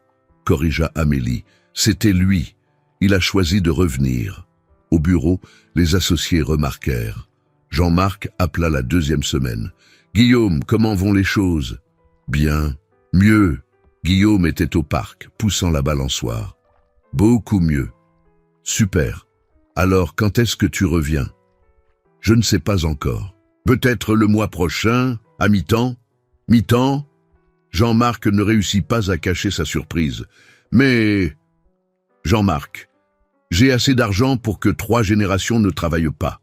Speaker 1: corrigea Amélie. C'était lui. Il a choisi de revenir. Au bureau, les associés remarquèrent. Jean-Marc appela la deuxième semaine. « Guillaume, comment vont les choses ?»« Bien. Mieux. » Guillaume était au parc, poussant la balançoire. « Beaucoup mieux. »« Super. Alors, quand est-ce que tu reviens ?»« Je ne sais pas encore. Peut-être le mois prochain, à mi-temps. » « Mi-temps ?» Jean-Marc ne réussit pas à cacher sa surprise. « Mais... » Jean-Marc, j'ai assez d'argent pour que 3 générations ne travaillent pas.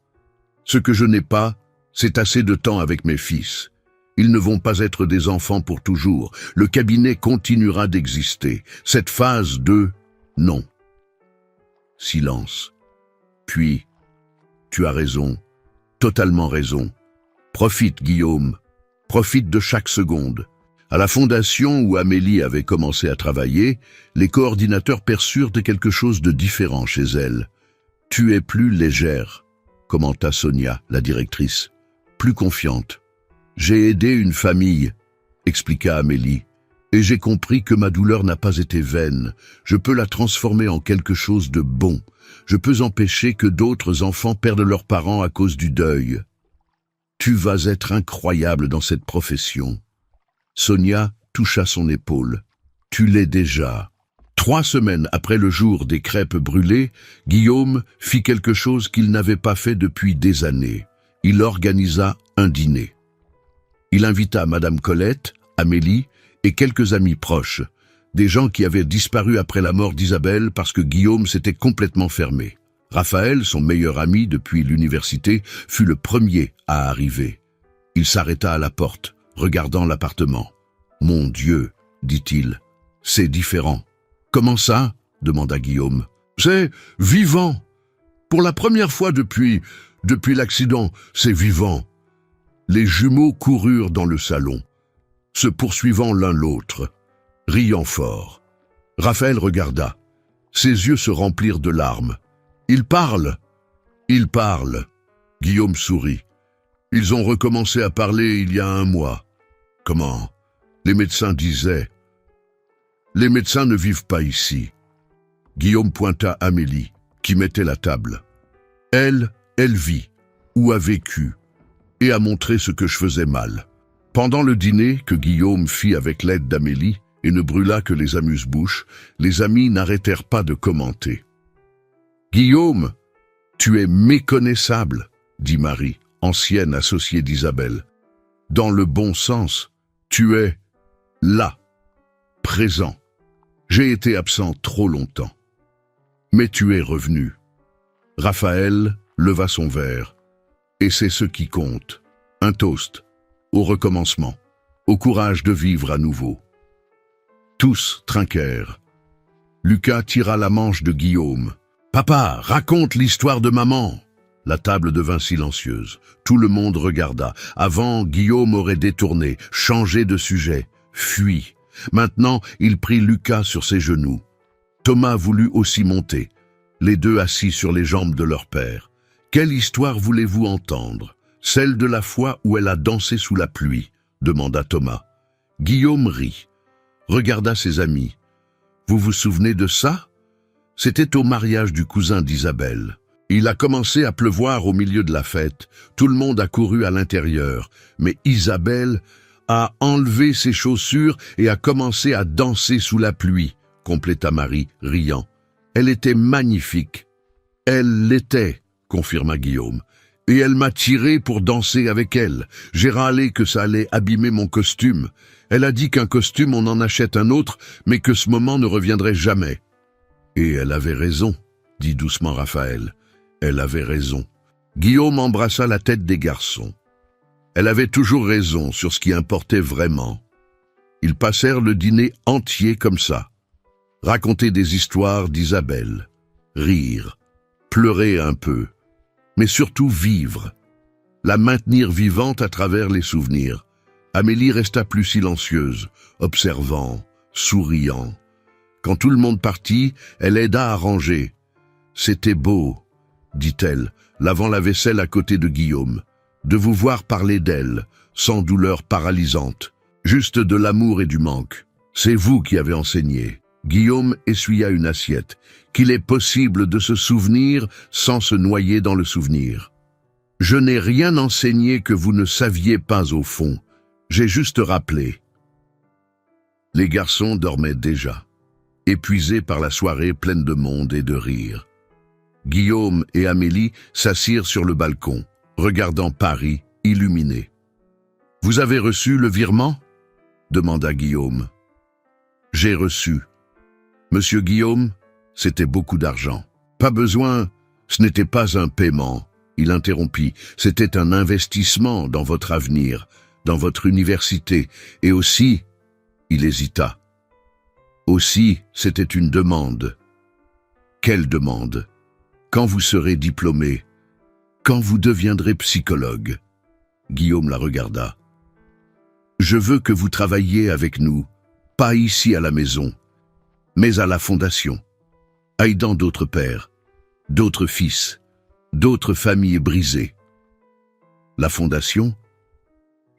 Speaker 1: Ce que je n'ai pas, c'est assez de temps avec mes fils. Ils ne vont pas être des enfants pour toujours. Le cabinet continuera d'exister. Cette phase de non. Silence. Puis, tu as raison, totalement raison. Profite, Guillaume, profite de chaque seconde. À la fondation où Amélie avait commencé à travailler, les coordinateurs perçurent quelque chose de différent chez elle. « Tu es plus légère », commenta Sonia, la directrice, « plus confiante. »« J'ai aidé une famille », expliqua Amélie, « et j'ai compris que ma douleur n'a pas été vaine. Je peux la transformer en quelque chose de bon. Je peux empêcher que d'autres enfants perdent leurs parents à cause du deuil. Tu vas être incroyable dans cette profession. » Sonia toucha son épaule. « Tu l'es déjà. » 3 semaines après le jour des crêpes brûlées, Guillaume fit quelque chose qu'il n'avait pas fait depuis des années. Il organisa un dîner. Il invita Madame Colette, Amélie et quelques amis proches, des gens qui avaient disparu après la mort d'Isabelle parce que Guillaume s'était complètement fermé. Raphaël, son meilleur ami depuis l'université, fut le premier à arriver. Il s'arrêta à la porte, regardant l'appartement. « Mon Dieu, dit-il, c'est différent. »« Comment ça ?» demanda Guillaume. « C'est vivant. Pour la première fois depuis l'accident, c'est vivant. » Les jumeaux coururent dans le salon, se poursuivant l'un l'autre, riant fort. Raphaël regarda. Ses yeux se remplirent de larmes. « Il parle. Il parle. » Guillaume sourit. « Ils ont recommencé à parler il y a 1 mois. » « Comment ? Les médecins disaient. »« Les médecins ne vivent pas ici. » Guillaume pointa Amélie, qui mettait la table. « Elle vit, ou a vécu, et a montré ce que je faisais mal. » Pendant le dîner que Guillaume fit avec l'aide d'Amélie, et ne brûla que les amuse-bouches, les amis n'arrêtèrent pas de commenter. « Guillaume, tu es méconnaissable, » dit Marie, ancienne associée d'Isabelle. « Dans le bon sens, tu es là, présent. J'ai été absent trop longtemps. Mais tu es revenu. » Raphaël leva son verre. « Et c'est ce qui compte. Un toast, au recommencement, au courage de vivre à nouveau. » Tous trinquèrent. Lucas tira la manche de Guillaume. « Papa, raconte l'histoire de maman !» La table devint silencieuse. Tout le monde regarda. Avant, Guillaume aurait détourné, changé de sujet, fui. Maintenant, il prit Lucas sur ses genoux. Thomas voulut aussi monter, les deux assis sur les jambes de leur père. « Quelle histoire voulez-vous entendre ? Celle de la fois où elle a dansé sous la pluie ?» demanda Thomas. Guillaume rit, regarda ses amis. « Vous vous souvenez de ça ? C'était au mariage du cousin d'Isabelle. Il a commencé à pleuvoir au milieu de la fête. Tout le monde a couru à l'intérieur. Mais Isabelle a enlevé ses chaussures et a commencé à danser sous la pluie, compléta Marie, riant. Elle était magnifique. Elle l'était, confirma Guillaume. Et elle m'a tiré pour danser avec elle. J'ai râlé que ça allait abîmer mon costume. Elle a dit qu'un costume, on en achète un autre, mais que ce moment ne reviendrait jamais. Et elle avait raison, dit doucement Raphaël. Elle avait raison. Guillaume embrassa la tête des garçons. Elle avait toujours raison sur ce qui importait vraiment. Ils passèrent le dîner entier comme ça. Raconter des histoires d'Isabelle, rire, pleurer un peu, mais surtout vivre, la maintenir vivante à travers les souvenirs. Amélie resta plus silencieuse, observant, souriant. Quand tout le monde partit, elle aida à ranger. « C'était beau, » dit-elle, lavant la vaisselle à côté de Guillaume, « de vous voir parler d'elle, sans douleur paralysante, juste de l'amour et du manque. C'est vous qui avez enseigné. » Guillaume essuya une assiette. « Qu'il est possible de se souvenir sans se noyer dans le souvenir. Je n'ai rien enseigné que vous ne saviez pas au fond. J'ai juste rappelé. » Les garçons dormaient déjà, épuisés par la soirée pleine de monde et de rire. Guillaume et Amélie s'assirent sur le balcon, regardant Paris illuminé. « Vous avez reçu le virement ?» demanda Guillaume. « J'ai reçu. » « Monsieur Guillaume, c'était beaucoup d'argent. »« Pas besoin, ce n'était pas un paiement. » Il interrompit. « C'était un investissement dans votre avenir, dans votre université, et aussi... » Il hésita. « Aussi, c'était une demande. »« Quelle demande ? » ?»« Quand vous serez diplômé, quand vous deviendrez psychologue. » Guillaume la regarda. « Je veux que vous travailliez avec nous, pas ici à la maison, mais à la fondation, aidant d'autres pères, d'autres fils, d'autres familles brisées. » La fondation ?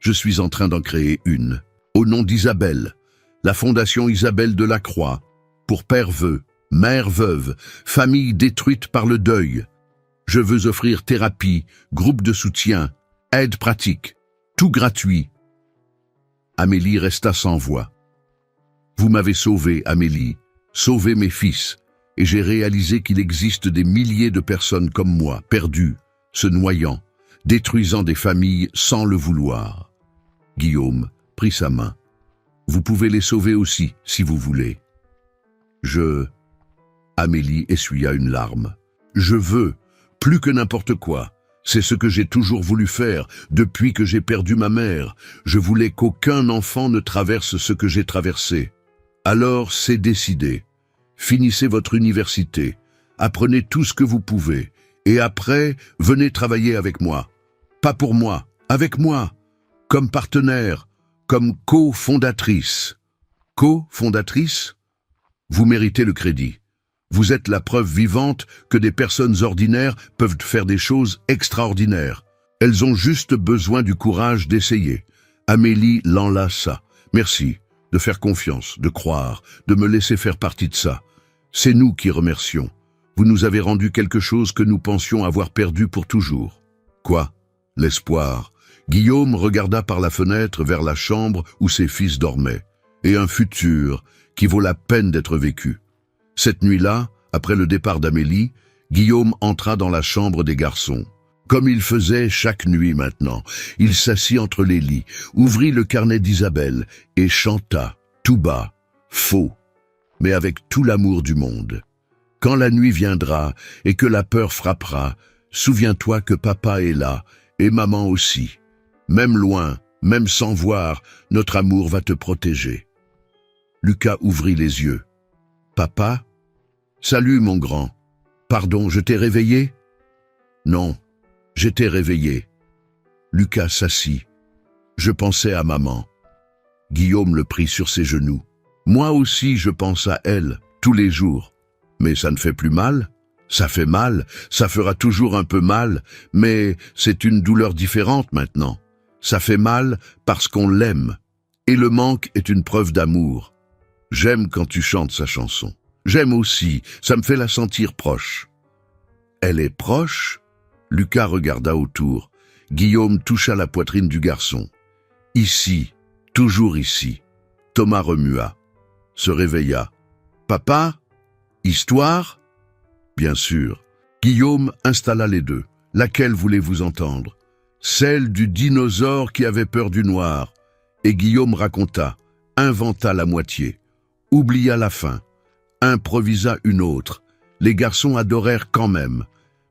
Speaker 1: Je suis en train d'en créer une, au nom d'Isabelle, la fondation Isabelle de la Croix, pour père vœu, mère veuve, famille détruite par le deuil. Je veux offrir thérapie, groupe de soutien, aide pratique, tout gratuit. Amélie resta sans voix. Vous m'avez sauvé, Amélie, sauvé mes fils, et j'ai réalisé qu'il existe des milliers de personnes comme moi, perdues, se noyant, détruisant des familles sans le vouloir. Guillaume prit sa main. Vous pouvez les sauver aussi, si vous voulez. Amélie essuya une larme. Je veux, plus que n'importe quoi. C'est ce que j'ai toujours voulu faire, depuis que j'ai perdu ma mère. Je voulais qu'aucun enfant ne traverse ce que j'ai traversé. Alors c'est décidé. Finissez votre université, apprenez tout ce que vous pouvez, et après, venez travailler avec moi. Pas pour moi, avec moi, comme partenaire, comme cofondatrice. Cofondatrice? Vous méritez le crédit. Vous êtes la preuve vivante que des personnes ordinaires peuvent faire des choses extraordinaires. Elles ont juste besoin du courage d'essayer. Amélie l'enlaça. Merci de faire confiance, de croire, de me laisser faire partie de ça. C'est nous qui remercions. Vous nous avez rendu quelque chose que nous pensions avoir perdu pour toujours. Quoi? L'espoir. Guillaume regarda par la fenêtre vers la chambre où ses fils dormaient. Et un futur qui vaut la peine d'être vécu. Cette nuit-là, après le départ d'Amélie, Guillaume entra dans la chambre des garçons. Comme il faisait chaque nuit maintenant, il s'assit entre les lits, ouvrit le carnet d'Isabelle et chanta, tout bas, faux, mais avec tout l'amour du monde. Quand la nuit viendra et que la peur frappera, souviens-toi que papa est là et maman aussi. Même loin, même sans voir, notre amour va te protéger. Lucas ouvrit les yeux. Papa? Salut mon grand. Pardon, je t'ai réveillé? Non, j'étais réveillé. Lucas s'assit. Je pensais à maman. Guillaume le prit sur ses genoux. Moi aussi je pense à elle, tous les jours. Mais ça ne fait plus mal? Ça fait mal, ça fera toujours un peu mal, mais c'est une douleur différente maintenant. Ça fait mal parce qu'on l'aime. Et le manque est une preuve d'amour. J'aime quand tu chantes sa chanson. J'aime aussi, ça me fait la sentir proche. Elle est proche? Lucas regarda autour. Guillaume toucha la poitrine du garçon. Ici, toujours ici. Thomas remua, se réveilla. Papa? Histoire? Bien sûr. Guillaume installa les deux. Laquelle voulez-vous entendre? Celle du dinosaure qui avait peur du noir. Et Guillaume raconta, inventa la moitié, oublia la fin, improvisa une autre. Les garçons adorèrent quand même,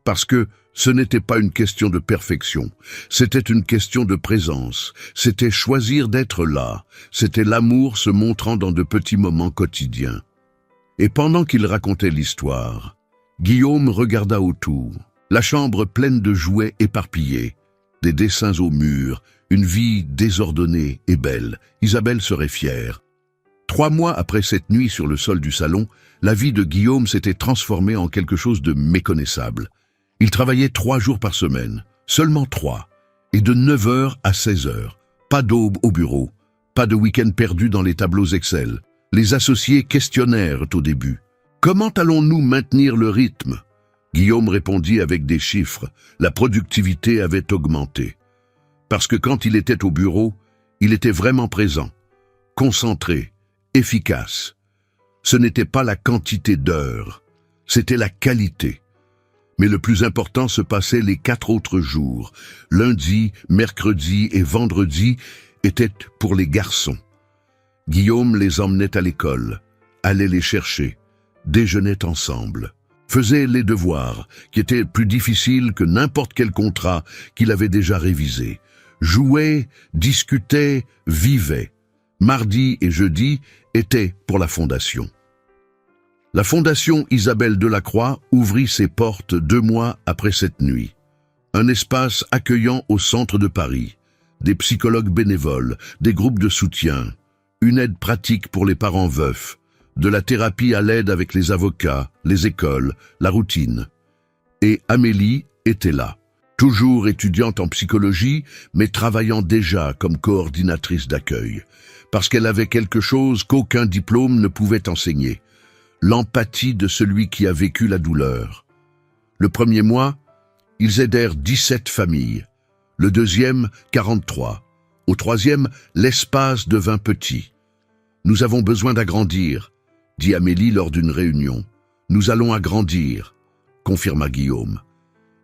Speaker 1: parce que ce n'était pas une question de perfection, c'était une question de présence, c'était choisir d'être là, c'était l'amour se montrant dans de petits moments quotidiens. Et pendant qu'il racontait l'histoire, Guillaume regarda autour, la chambre pleine de jouets éparpillés, des dessins au mur, une vie désordonnée et belle. Isabelle serait fière. 3 mois après cette nuit sur le sol du salon, la vie de Guillaume s'était transformée en quelque chose de méconnaissable. Il travaillait 3 jours par semaine, seulement 3, et de 9 heures à 16 heures. Pas d'aube au bureau, pas de week-end perdu dans les tableaux Excel. Les associés questionnèrent au début. Comment allons-nous maintenir le rythme? Guillaume répondit avec des chiffres. La productivité avait augmenté. Parce que quand il était au bureau, il était vraiment présent, concentré, efficace. Ce n'était pas la quantité d'heures, c'était la qualité. Mais le plus important se passait les 4 autres jours. Lundi, mercredi et vendredi étaient pour les garçons. Guillaume les emmenait à l'école, allait les chercher, déjeunait ensemble, faisait les devoirs, qui étaient plus difficiles que n'importe quel contrat qu'il avait déjà révisé, jouait, discutait, vivait. Mardi et jeudi étaient pour la fondation. La fondation Isabelle Delacroix ouvrit ses portes 2 mois après cette nuit. Un espace accueillant au centre de Paris, des psychologues bénévoles, des groupes de soutien, une aide pratique pour les parents veufs, de la thérapie à l'aide avec les avocats, les écoles, la routine. Et Amélie était là, toujours étudiante en psychologie, mais travaillant déjà comme coordinatrice d'accueil, parce qu'elle avait quelque chose qu'aucun diplôme ne pouvait enseigner, l'empathie de celui qui a vécu la douleur. Le premier mois, ils aidèrent 17 familles, le deuxième, 43. Au troisième, l'espace devint petit. Nous avons besoin d'agrandir, dit Amélie lors d'une réunion. Nous allons agrandir, confirma Guillaume.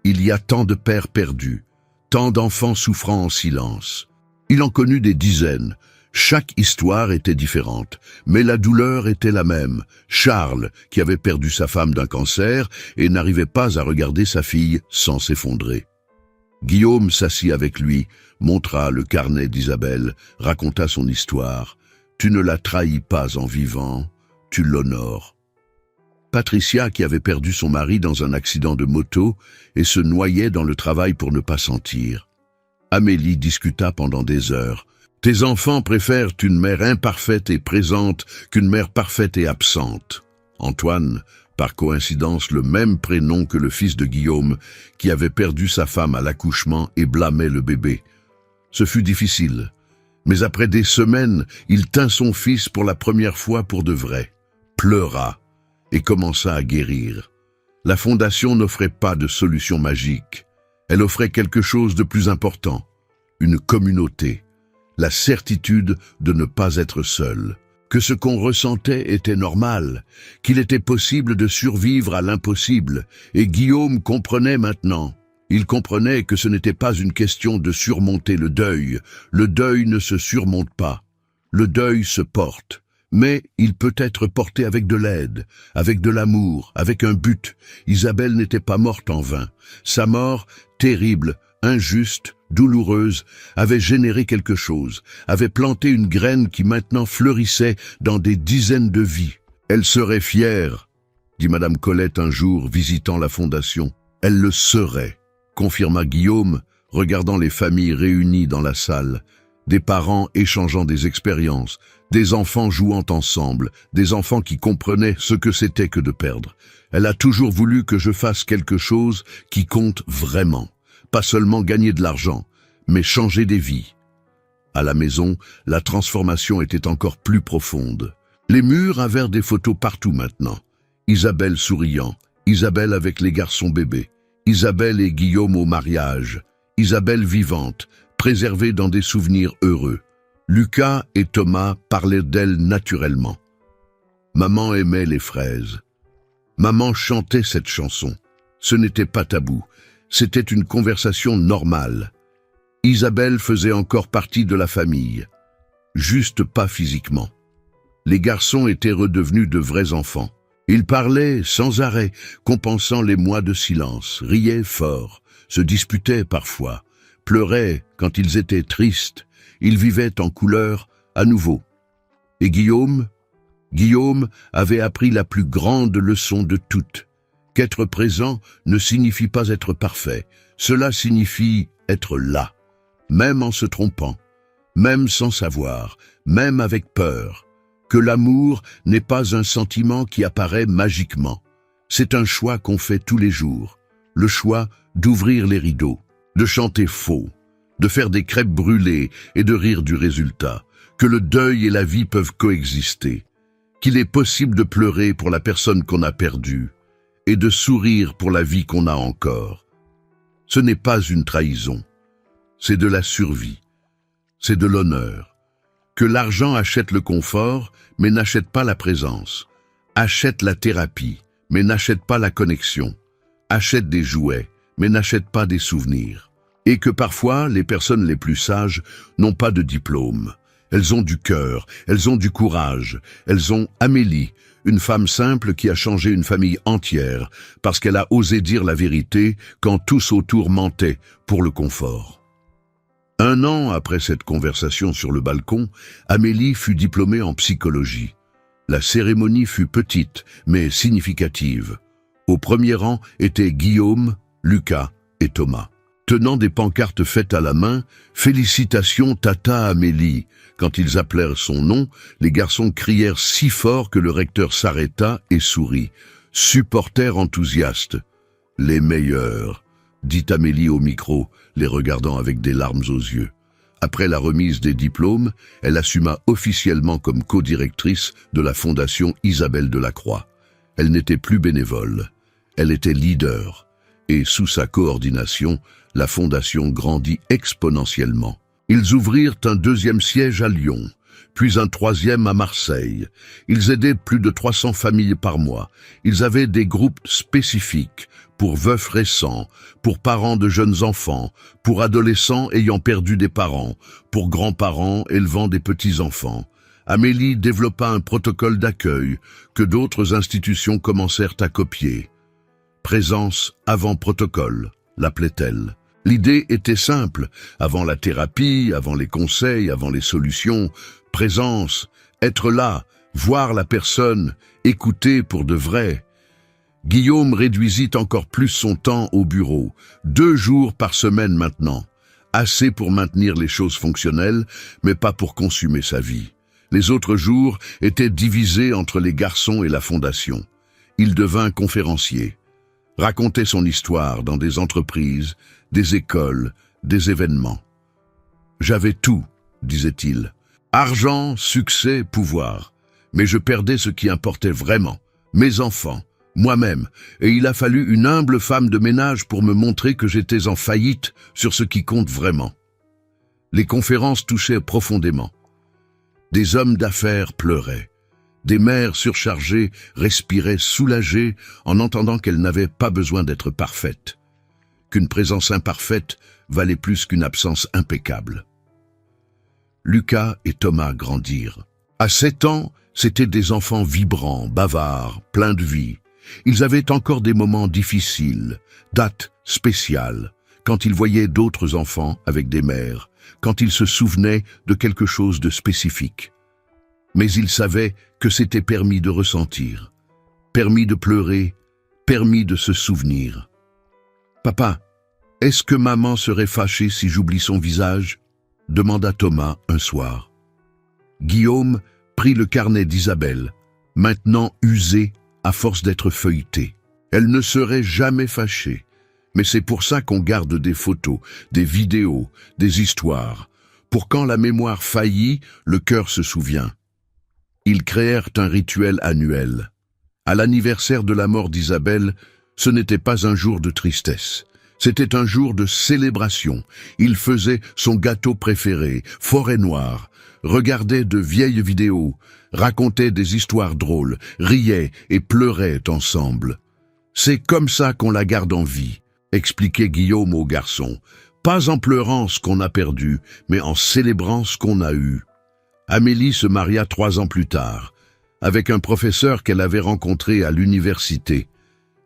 Speaker 1: Il y a tant de pères perdus, tant d'enfants souffrant en silence. Il en connut des dizaines. Chaque histoire était différente, mais la douleur était la même. Charles, qui avait perdu sa femme d'un cancer et n'arrivait pas à regarder sa fille sans s'effondrer. Guillaume s'assit avec lui, montra le carnet d'Isabelle, raconta son histoire. Tu ne la trahis pas en vivant, tu l'honores. Patricia, qui avait perdu son mari dans un accident de moto et se noyait dans le travail pour ne pas sentir. Amélie discuta pendant des heures. Tes enfants préfèrent une mère imparfaite et présente qu'une mère parfaite et absente. Antoine, par coïncidence le même prénom que le fils de Guillaume, qui avait perdu sa femme à l'accouchement et blâmait le bébé. Ce fut difficile, mais après des semaines, il tint son fils pour la première fois pour de vrai, pleura et commença à guérir. La fondation n'offrait pas de solution magique. Elle offrait quelque chose de plus important, une communauté, la certitude de ne pas être seul, que ce qu'on ressentait était normal, qu'il était possible de survivre à l'impossible, et Guillaume comprenait maintenant. Il comprenait que ce n'était pas une question de surmonter le deuil. Le deuil ne se surmonte pas. Le deuil se porte. Mais il peut être porté avec de l'aide, avec de l'amour, avec un but. Isabelle n'était pas morte en vain. Sa mort, terrible, injuste, douloureuse, avait généré quelque chose, avait planté une graine qui maintenant fleurissait dans des dizaines de vies. Elle serait fière, dit Madame Colette un jour, visitant la fondation. Elle le serait, confirma Guillaume, regardant les familles réunies dans la salle, des parents échangeant des expériences, des enfants jouant ensemble, des enfants qui comprenaient ce que c'était que de perdre. Elle a toujours voulu que je fasse quelque chose qui compte vraiment. Pas seulement gagner de l'argent, mais changer des vies. À la maison, la transformation était encore plus profonde. Les murs avaient des photos partout maintenant. Isabelle souriant, Isabelle avec les garçons bébés, Isabelle et Guillaume au mariage, Isabelle vivante, préservée dans des souvenirs heureux. Lucas et Thomas parlaient d'elle naturellement. Maman aimait les fraises. Maman chantait cette chanson. Ce n'était pas tabou. C'était une conversation normale. Isabelle faisait encore partie de la famille, juste pas physiquement. Les garçons étaient redevenus de vrais enfants. Ils parlaient sans arrêt, compensant les mois de silence, riaient fort, se disputaient parfois, pleuraient quand ils étaient tristes. Ils vivaient en couleur à nouveau. Et Guillaume avait appris la plus grande leçon de toutes. Qu'être présent ne signifie pas être parfait. Cela signifie être là, même en se trompant, même sans savoir, même avec peur. Que l'amour n'est pas un sentiment qui apparaît magiquement. C'est un choix qu'on fait tous les jours. Le choix d'ouvrir les rideaux, de chanter faux, de faire des crêpes brûlées et de rire du résultat. Que le deuil et la vie peuvent coexister. Qu'il est possible de pleurer pour la personne qu'on a perdue et de sourire pour la vie qu'on a encore. Ce n'est pas une trahison, c'est de la survie, c'est de l'honneur. Que l'argent achète le confort, mais n'achète pas la présence. Achète la thérapie, mais n'achète pas la connexion. Achète des jouets, mais n'achète pas des souvenirs. Et que parfois, les personnes les plus sages n'ont pas de diplôme. Elles ont du cœur, elles ont du courage. Elles ont Amélie, une femme simple qui a changé une famille entière parce qu'elle a osé dire la vérité quand tous autour mentaient pour le confort. 1 an après cette conversation sur le balcon, Amélie fut diplômée en psychologie. La cérémonie fut petite, mais significative. Au premier rang étaient Guillaume, Lucas et Thomas. Tenant des pancartes faites à la main, « Félicitations Tata Amélie ». Quand ils appelèrent son nom, les garçons crièrent si fort que le recteur s'arrêta et sourit. Supporters enthousiastes. « Les meilleurs », dit Amélie au micro, les regardant avec des larmes aux yeux. Après la remise des diplômes, elle assuma officiellement comme co-directrice de la Fondation Isabelle Delacroix. Elle n'était plus bénévole, elle était leader. Et sous sa coordination, la Fondation grandit exponentiellement. Ils ouvrirent un 2e siège à Lyon, puis un troisième à Marseille. Ils aidaient plus de 300 familles par mois. Ils avaient des groupes spécifiques pour veufs récents, pour parents de jeunes enfants, pour adolescents ayant perdu des parents, pour grands-parents élevant des petits-enfants. Amélie développa un protocole d'accueil que d'autres institutions commencèrent à copier. Présence avant protocole, l'appelait-elle. L'idée était simple, avant la thérapie, avant les conseils, avant les solutions. Présence, être là, voir la personne, écouter pour de vrai. Guillaume réduisit encore plus son temps au bureau, 2 jours par semaine maintenant. Assez pour maintenir les choses fonctionnelles, mais pas pour consumer sa vie. Les autres jours étaient divisés entre les garçons et la fondation. Il devint conférencier. Racontait son histoire dans des entreprises, des écoles, des événements. J'avais tout, disait-il. Argent, succès, pouvoir. Mais je perdais ce qui importait vraiment, mes enfants, moi-même, et il a fallu une humble femme de ménage pour me montrer que j'étais en faillite sur ce qui compte vraiment. Les conférences touchaient profondément. Des hommes d'affaires pleuraient. Des mères surchargées respiraient soulagées en entendant qu'elles n'avaient pas besoin d'être parfaites, qu'une présence imparfaite valait plus qu'une absence impeccable. Lucas et Thomas grandirent. À 7 ans, c'étaient des enfants vibrants, bavards, pleins de vie. Ils avaient encore des moments difficiles, dates spéciales, quand ils voyaient d'autres enfants avec des mères, quand ils se souvenaient de quelque chose de spécifique. Mais ils savaient que c'était permis de ressentir, permis de pleurer, permis de se souvenir. « Papa, est-ce que maman serait fâchée si j'oublie son visage ?» demanda Thomas un soir. Guillaume prit le carnet d'Isabelle, maintenant usé à force d'être feuilleté. Elle ne serait jamais fâchée, mais c'est pour ça qu'on garde des photos, des vidéos, des histoires. Pour quand la mémoire faillit, le cœur se souvient. Ils créèrent un rituel annuel. À l'anniversaire de la mort d'Isabelle, ce n'était pas un jour de tristesse. C'était un jour de célébration. Il faisait son gâteau préféré, Forêt Noire, regardait de vieilles vidéos, racontait des histoires drôles, riait et pleurait ensemble. C'est comme ça qu'on la garde en vie, expliquait Guillaume au garçon. Pas en pleurant ce qu'on a perdu, mais en célébrant ce qu'on a eu. Amélie se maria 3 ans plus tard, avec un professeur qu'elle avait rencontré à l'université.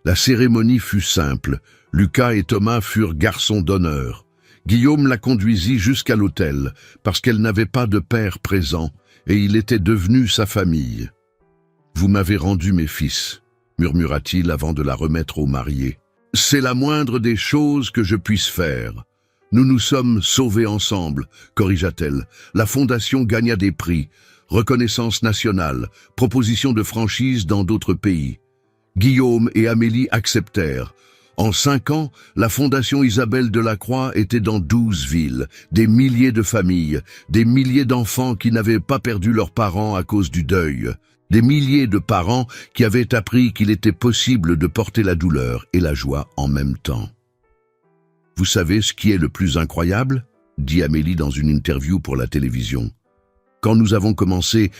Speaker 1: La cérémonie fut simple. Lucas et Thomas furent garçons d'honneur. Guillaume la conduisit jusqu'à l'hôtel, parce qu'elle n'avait pas de père présent, et il était devenu sa famille. « Vous m'avez rendu mes fils », murmura-t-il avant de la remettre aux mariés. « C'est la moindre des choses que je puisse faire. Nous nous sommes sauvés ensemble, corrigea-t-elle. La fondation gagna des prix, reconnaissance nationale, proposition de franchise dans d'autres pays. Guillaume et Amélie acceptèrent. En 5 ans, la Fondation Isabelle Delacroix était dans 12 villes, des milliers de familles, des milliers d'enfants qui n'avaient pas perdu leurs parents à cause du deuil, des milliers de parents qui avaient appris qu'il était possible de porter la douleur et la joie en même temps. « Vous savez ce qui est le plus incroyable ?» dit Amélie dans une interview pour la télévision. « Quand nous avons commencé,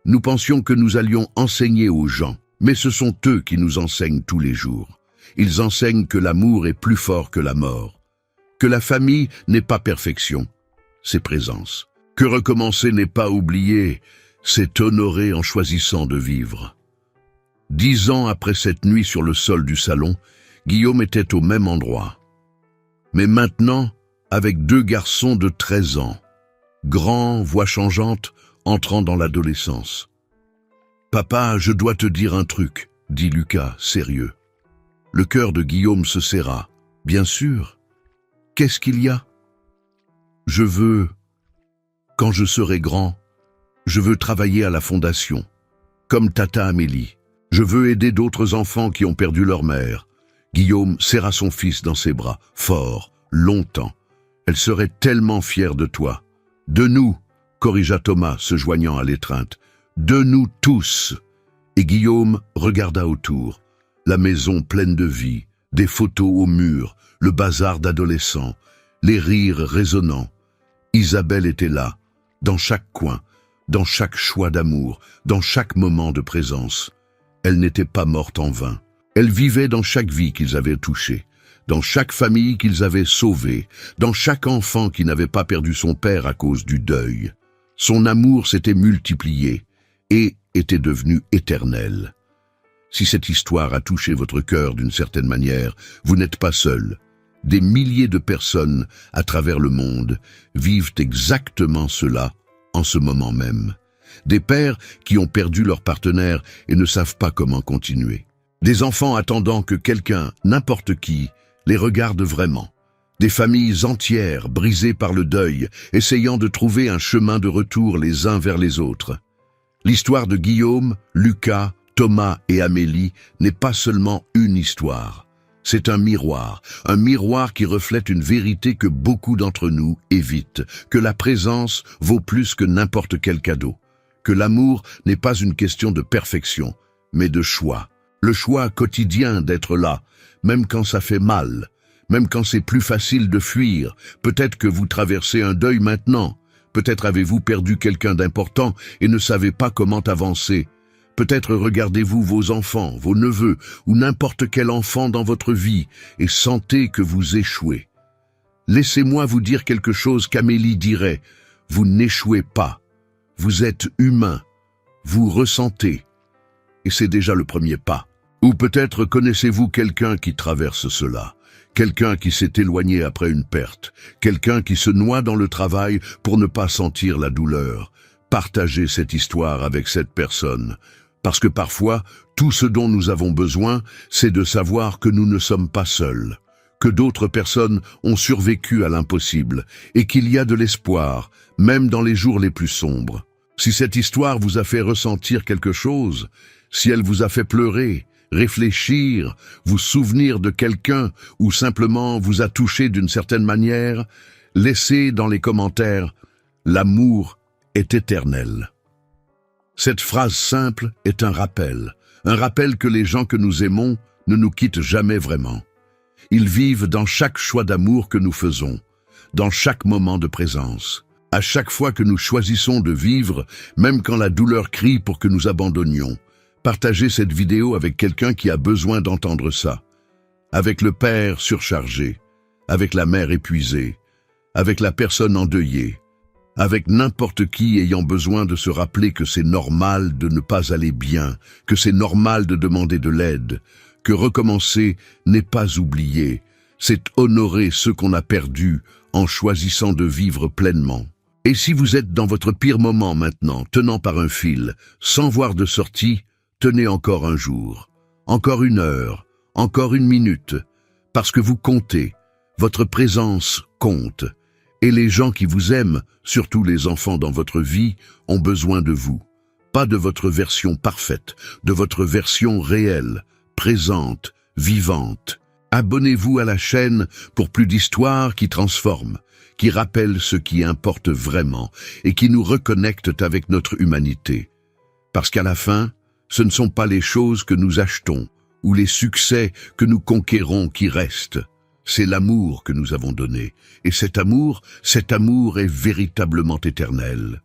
Speaker 1: nous pensions que nous allions enseigner aux gens, mais ce sont eux qui nous enseignent tous les jours. Ils enseignent que l'amour est plus fort que la mort, que la famille n'est pas perfection, c'est présence, que recommencer n'est pas oublier, c'est honorer en choisissant de vivre. » 10 ans après cette nuit sur le sol du salon, Guillaume était au même endroit. Mais maintenant, avec 2 garçons de 13 ans, grands, voix changeante, entrant dans l'adolescence. « Papa, je dois te dire un truc, » dit Lucas, sérieux. Le cœur de Guillaume se serra. « Bien sûr. Qu'est-ce qu'il y a ? » « Je veux, quand je serai grand, je veux travailler à la fondation, comme Tata Amélie. Je veux aider d'autres enfants qui ont perdu leur mère. » Guillaume serra son fils dans ses bras, fort, longtemps. « Elle serait tellement fière de toi. De nous, » corrigea Thomas, se joignant à l'étreinte. « De nous tous. » Et Guillaume regarda autour. La maison pleine de vie, des photos au mur, le bazar d'adolescents, les rires résonnants. Isabelle était là, dans chaque coin, dans chaque choix d'amour, dans chaque moment de présence. Elles n'étaient pas mortes en vain. Elles vivaient dans chaque vie qu'ils avaient touchée, dans chaque famille qu'ils avaient sauvée, dans chaque enfant qui n'avait pas perdu son père à cause du deuil. Son amour s'était multiplié et était devenu éternel. Si cette histoire a touché votre cœur d'une certaine manière, vous n'êtes pas seul. Des milliers de personnes à travers le monde vivent exactement cela en ce moment même. Des pères qui ont perdu leur partenaire et ne savent pas comment continuer. Des enfants attendant que quelqu'un, n'importe qui, les regarde vraiment. Des familles entières brisées par le deuil, essayant de trouver un chemin de retour les uns vers les autres. L'histoire de Guillaume, Lucas, Thomas et Amélie n'est pas seulement une histoire. C'est un miroir qui reflète une vérité que beaucoup d'entre nous évitent, que la présence vaut plus que n'importe quel cadeau, que l'amour n'est pas une question de perfection, mais de choix. Le choix quotidien d'être là, même quand ça fait mal, même quand c'est plus facile de fuir. Peut-être que vous traversez un deuil maintenant, peut-être avez-vous perdu quelqu'un d'important et ne savez pas comment avancer. Peut-être regardez-vous vos enfants, vos neveux ou n'importe quel enfant dans votre vie et sentez que vous échouez. Laissez-moi vous dire quelque chose qu'Amélie dirait, vous n'échouez pas, vous êtes humain, vous ressentez, et c'est déjà le premier pas. Ou peut-être connaissez-vous quelqu'un qui traverse cela, quelqu'un qui s'est éloigné après une perte, quelqu'un qui se noie dans le travail pour ne pas sentir la douleur. Partagez cette histoire avec cette personne. Parce que parfois, tout ce dont nous avons besoin, c'est de savoir que nous ne sommes pas seuls, que d'autres personnes ont survécu à l'impossible et qu'il y a de l'espoir, même dans les jours les plus sombres. Si cette histoire vous a fait ressentir quelque chose, si elle vous a fait pleurer, réfléchir, vous souvenir de quelqu'un ou simplement vous a touché d'une certaine manière, laissez dans les commentaires « L'amour est éternel ». Cette phrase simple est un rappel que les gens que nous aimons ne nous quittent jamais vraiment. Ils vivent dans chaque choix d'amour que nous faisons, dans chaque moment de présence. À chaque fois que nous choisissons de vivre, même quand la douleur crie pour que nous abandonnions, partagez cette vidéo avec quelqu'un qui a besoin d'entendre ça. Avec le père surchargé, avec la mère épuisée, avec la personne endeuillée, avec n'importe qui ayant besoin de se rappeler que c'est normal de ne pas aller bien, que c'est normal de demander de l'aide, que recommencer n'est pas oublier, c'est honorer ce qu'on a perdu en choisissant de vivre pleinement. Et si vous êtes dans votre pire moment maintenant, tenant par un fil, sans voir de sortie, tenez encore un jour, encore une heure, encore une minute, parce que vous comptez, votre présence compte. Et les gens qui vous aiment, surtout les enfants dans votre vie, ont besoin de vous. Pas de votre version parfaite, de votre version réelle, présente, vivante. Abonnez-vous à la chaîne pour plus d'histoires qui transforment, qui rappellent ce qui importe vraiment et qui nous reconnectent avec notre humanité. Parce qu'à la fin, ce ne sont pas les choses que nous achetons ou les succès que nous conquérons qui restent. C'est l'amour que nous avons donné. Et cet amour est véritablement éternel.